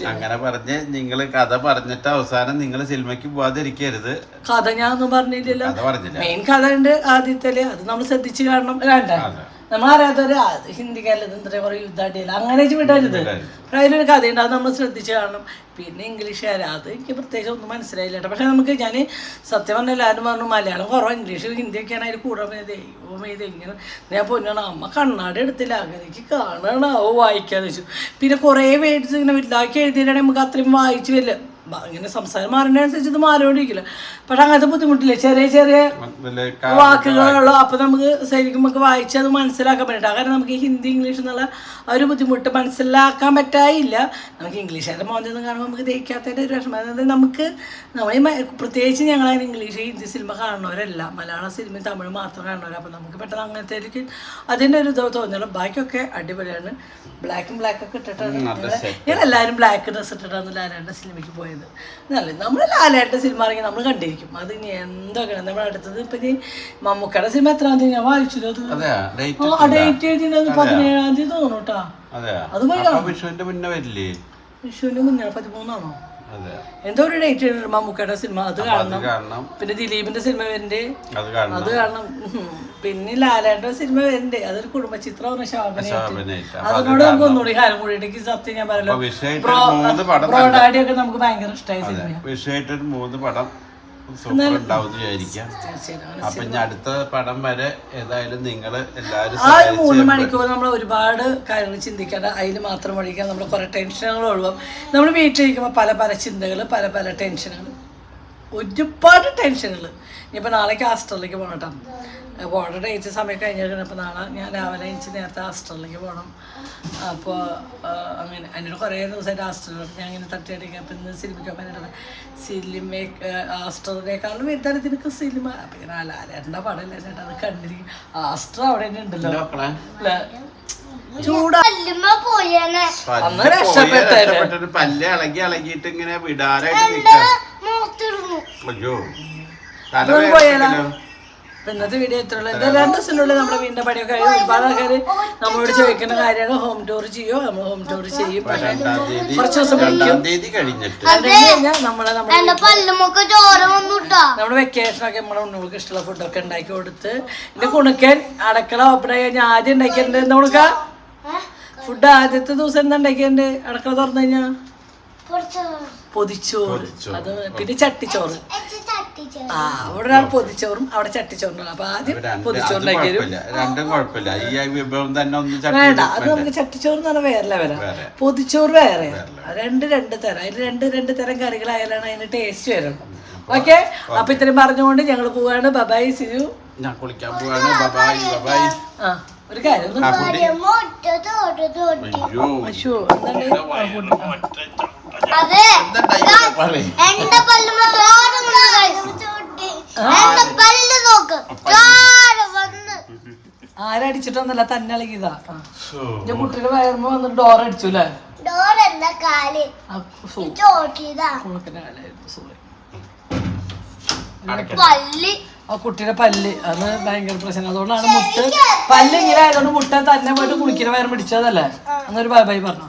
അങ്ങനെ പറഞ്ഞ് നിങ്ങള് കഥ പറഞ്ഞിട്ട് അവസാനം നിങ്ങൾ സിനിമയ്ക്ക് പോവാതിരിക്കരുത്. കഥ ഞാൻ ഒന്നും പറഞ്ഞില്ലല്ലോ. മെയിൻ കഥ ഉണ്ട് ആദ്യത്തില്, അത് നമ്മൾ ശ്രദ്ധിച്ച് കാണണം. വേണ്ട നമ്മളറിയാത്തവര് ഹിന്ദിക്കാരിൽ എന്താ പറയുക യുദ്ധാടിയല്ല അങ്ങനെ വിടരുത്. അതിലൊരു കഥയുണ്ട്, അത് നമ്മൾ ശ്രദ്ധിച്ച് കാണണം. പിന്നെ ഇംഗ്ലീഷുകാർ അത് എനിക്ക് പ്രത്യേകിച്ച് ഒന്നും മനസ്സിലായില്ല കേട്ടോ. പക്ഷെ നമുക്ക് ഞാൻ സത്യം പറഞ്ഞാൽ എല്ലാവരും പറഞ്ഞു മലയാളം കുറവാണ്, ഇംഗ്ലീഷ് ഹിന്ദിയൊക്കെയാണ് അതിൽ കൂടാൻ ഇത് ഇങ്ങനെ. ഞാൻ പൊന്നാണ് അമ്മ കണ്ണാടി എടുത്തില്ല, അങ്ങനെയൊക്കെ കാണണം വായിക്കാന്ന് വെച്ചു. പിന്നെ കുറേ വേർഡ്സ് ഇങ്ങനെ വലുതാക്കി എഴുതിയിട്ടാണെങ്കിൽ നമുക്ക് അത്രയും വായിച്ചു വരില്ല. ഇങ്ങനെ സംസാരം മാറുന്നതിനനുസരിച്ച് ഇത് മാറിക്കൊണ്ടിരിക്കില്ല. പക്ഷെ അങ്ങനത്തെ ബുദ്ധിമുട്ടില്ല, ചെറിയ ചെറിയ വാക്കുകളുള്ളൂ. അപ്പം നമുക്ക് ശരിക്കും നമുക്ക് വായിച്ച് അത് മനസ്സിലാക്കാൻ പറ്റില്ല. കാരണം നമുക്ക് ഹിന്ദി ഇംഗ്ലീഷ് എന്നുള്ള ആ ഒരു ബുദ്ധിമുട്ട് മനസ്സിലാക്കാൻ പറ്റായില്ല. നമുക്ക് ഇംഗ്ലീഷുകാരുടെ മോചനം കാണുമ്പോൾ നമുക്ക് ദഹിക്കാത്തതിൻ്റെ ഒരു വിഷമം. അതായത് നമുക്ക് പ്രത്യേകിച്ച് ഞങ്ങളങ്ങനെ ഇംഗ്ലീഷ് ഹിന്ദി സിനിമ കാണുന്നവരല്ല, മലയാളം സിനിമ തമിഴ് മാത്രം കാണുന്നവർ. അപ്പം നമുക്ക് പെട്ടെന്ന് അങ്ങനത്തെ അതിൻ്റെ ഒരു ഇത് തോന്നിയുള്ളൂ. ബാക്കിയൊക്കെ അടിപൊളിയാണ്. ബ്ലാക്കും ബ്ലാക്കൊക്കെ ഇട്ടിട്ടാണ് ഞങ്ങളെല്ലാവരും ബ്ലാക്ക് ഡ്രസ്സ് ഇട്ടിട്ടാണ് ലാലേട്ടൻ്റെ സിനിമയ്ക്ക് പോയത്. നമ്മൾ ലാലേട്ടൻ്റെ സിനിമ ഇറങ്ങി നമ്മൾ കണ്ടിരിക്കും. അത് ഇനി എന്തൊക്കെയാണ് നമ്മുടെ അടുത്തത്. ഇപ്പം ഇനി മമ്മൂക്കയുടെ സിനിമ എത്രാം തീയതി ഞാൻ വായിച്ചത്, അത് ഡേറ്റ് എഴുതിയത് 17-ാം തീയതി തോന്നുന്നു കേട്ടോ. അത് പോയി വിഷുവിന്റെ മുന്നേ 13ആണോ? എന്തോ ഒരു ഡേറ്റ് മമ്മൂക്കയുടെ സിനിമ അത് കാണണം. പിന്നെ ദിലീപിന്റെ സിനിമ വരുന്നുണ്ട് അത് കാണണം. പിന്നെ ലാലേട്ടന്റെ സിനിമ വരുന്നുണ്ട്. അതൊരു കുടുംബചിത്രമാണ് ശോഭനയായിട്ട്. അതിനോട് നമുക്ക് ഒന്നുകൂടി കാലം കൂടിയിട്ട് സത്യം ഞാൻ പറയല്ലോ ബ്രോഡാഡിയൊക്കെ നമുക്ക് ഭയങ്കര ഇഷ്ടമായ സിനിമ. വിഷയമായിട്ടൊരു 3 പടം ഉണ്ടാവും വിചാരിക്കാം. അപ്പൊ ഇനി അടുത്ത പടം വരെ ഏതായാലും നിങ്ങൾ എല്ലാവരും ആ ഒരു 3 മണിക്കൂർ നമ്മൾ ഒരുപാട് കാര്യങ്ങൾ ചിന്തിക്കേണ്ട. അതിൽ മാത്രം വഴിക്കാൻ നമ്മൾ കുറെ ടെൻഷനുകൾ ഒഴിവാകും. നമ്മൾ വീട്ടിലിരിക്കുമ്പോൾ പല പല ചിന്തകൾ, പല പല ടെൻഷനുകൾ, ഒരുപാട് ടെൻഷനുകൾ. ഇനിയിപ്പോൾ നാളേക്ക് ആസ്റ്ററിലേക്ക് പോകണം കേട്ടോ. പോകേണ്ട ഡേറ്റ് സമയം കഴിഞ്ഞിരിക്കണം. അപ്പോൾ നാളെ ഞാൻ രാവിലെ എനിക്ക് നേരത്തെ ആസ്റ്ററിലേക്ക് പോകണം. അപ്പോൾ അങ്ങനെ അതിനോട് കുറേ ദിവസമായിട്ട് ആസ്റ്ററിൽ ഞാൻ ഇങ്ങനെ തട്ടിയടിക്കുക. അപ്പം ഇന്ന് സിനിമയ്ക്ക് പറഞ്ഞിട്ട് സിനിമ ആസ്റ്ററിനേക്കാളും വലുതാണ് ഇതിനൊക്കെ സിനിമ. അപ്പം ഇങ്ങനെ ലാലേട്ടൻ്റെ പടമല്ലേ ചേട്ടാ അത് കണ്ടിരിക്കും. ആസ്റ്റർ അവിടെ തന്നെ ഉണ്ടല്ലോ അന്ന് രക്ഷപ്പെട്ടു. പല്ല് ഇളകിയിട്ട് ഇങ്ങനെ വിടാനായിട്ട് പോയാലോ. ഇന്നത്തെ വീഡിയോ ഇത്രയുള്ളൂ. എന്താ 2 ദിവസത്തിനുള്ളിൽ നമ്മുടെ വീടിന്റെ പണിയൊക്കെ കഴിയും. ഒരുപാട് ആൾക്കാർ നമ്മളോട് ചോദിക്കുന്ന കാര്യമാണ് ഹോം ടൂർ ചെയ്യോ. നമ്മൾ ഹോം ടൂർ ചെയ്യും. പക്ഷേ കുറച്ച് ദിവസം നമ്മുടെ വെക്കേഷനൊക്കെ നമ്മുടെ ഉണ്ണുകൾക്ക് ഇഷ്ടമുള്ള ഫുഡൊക്കെ ഉണ്ടാക്കി കൊടുത്ത് പിന്നെ കുണുക്കൻ അടുക്കള ഓപ്പൺ ആയി കഴിഞ്ഞാൽ ആദ്യം ഉണ്ടാക്കിയിട്ടുണ്ട്. എന്താ കൊടുക്ക ഫുഡ് ആദ്യത്തെ ദിവസം എന്താ ഉണ്ടാക്കിയിട്ടുണ്ട് അടുക്കള തുറന്നു കഴിഞ്ഞാ പൊതിച്ചോറ്. അത് പിന്നെ ചട്ടിച്ചോറ്. അവിടെ ഒരാൾ പൊതിച്ചോറും അവിടെ ചട്ടിച്ചോറും. അപ്പൊ ആദ്യം പൊതിച്ചോറുണ്ടാക്കിയും വേണ്ട. അത് നമുക്ക് ചട്ടിച്ചോറ് എന്ന് പറഞ്ഞാൽ വേറെ ലെവല, പൊതിച്ചോറ് വേറെ. രണ്ട് തരം. അതിന് രണ്ട് തരം കറികളായാലാണ് അതിന് ടേസ്റ്റ് വരണം. ഓക്കെ, അപ്പൊ ഇത്രയും പറഞ്ഞുകൊണ്ട് ഞങ്ങൾ പോവാണ്. ബബായ് സിജു. ഞാൻ കുളിക്കാൻ പോവാണ്. ബബായ്. ആ ഒരു കാര്യം ആരടിച്ചിട്ടൊന്നല്ല തന്നെ ഇളകിയതാ. എന്റെ കുട്ടിയുടെ വയറുമ്പോ വന്നിട്ട് ഡോർ അടിച്ചു അല്ലേ. ആ കുട്ടിയുടെ പല്ല് അത് ഭയങ്കര പ്രശ്നം. അതുകൊണ്ടാണ് മുട്ട് പല്ല് ഇങ്ങനെ ആയതുകൊണ്ട് മുട്ട തന്നെ പോയിട്ട് കുളിക്കുന്ന വയറും പിടിച്ചതല്ലേ. എന്നൊരു ബൈ ബൈ പറഞ്ഞു.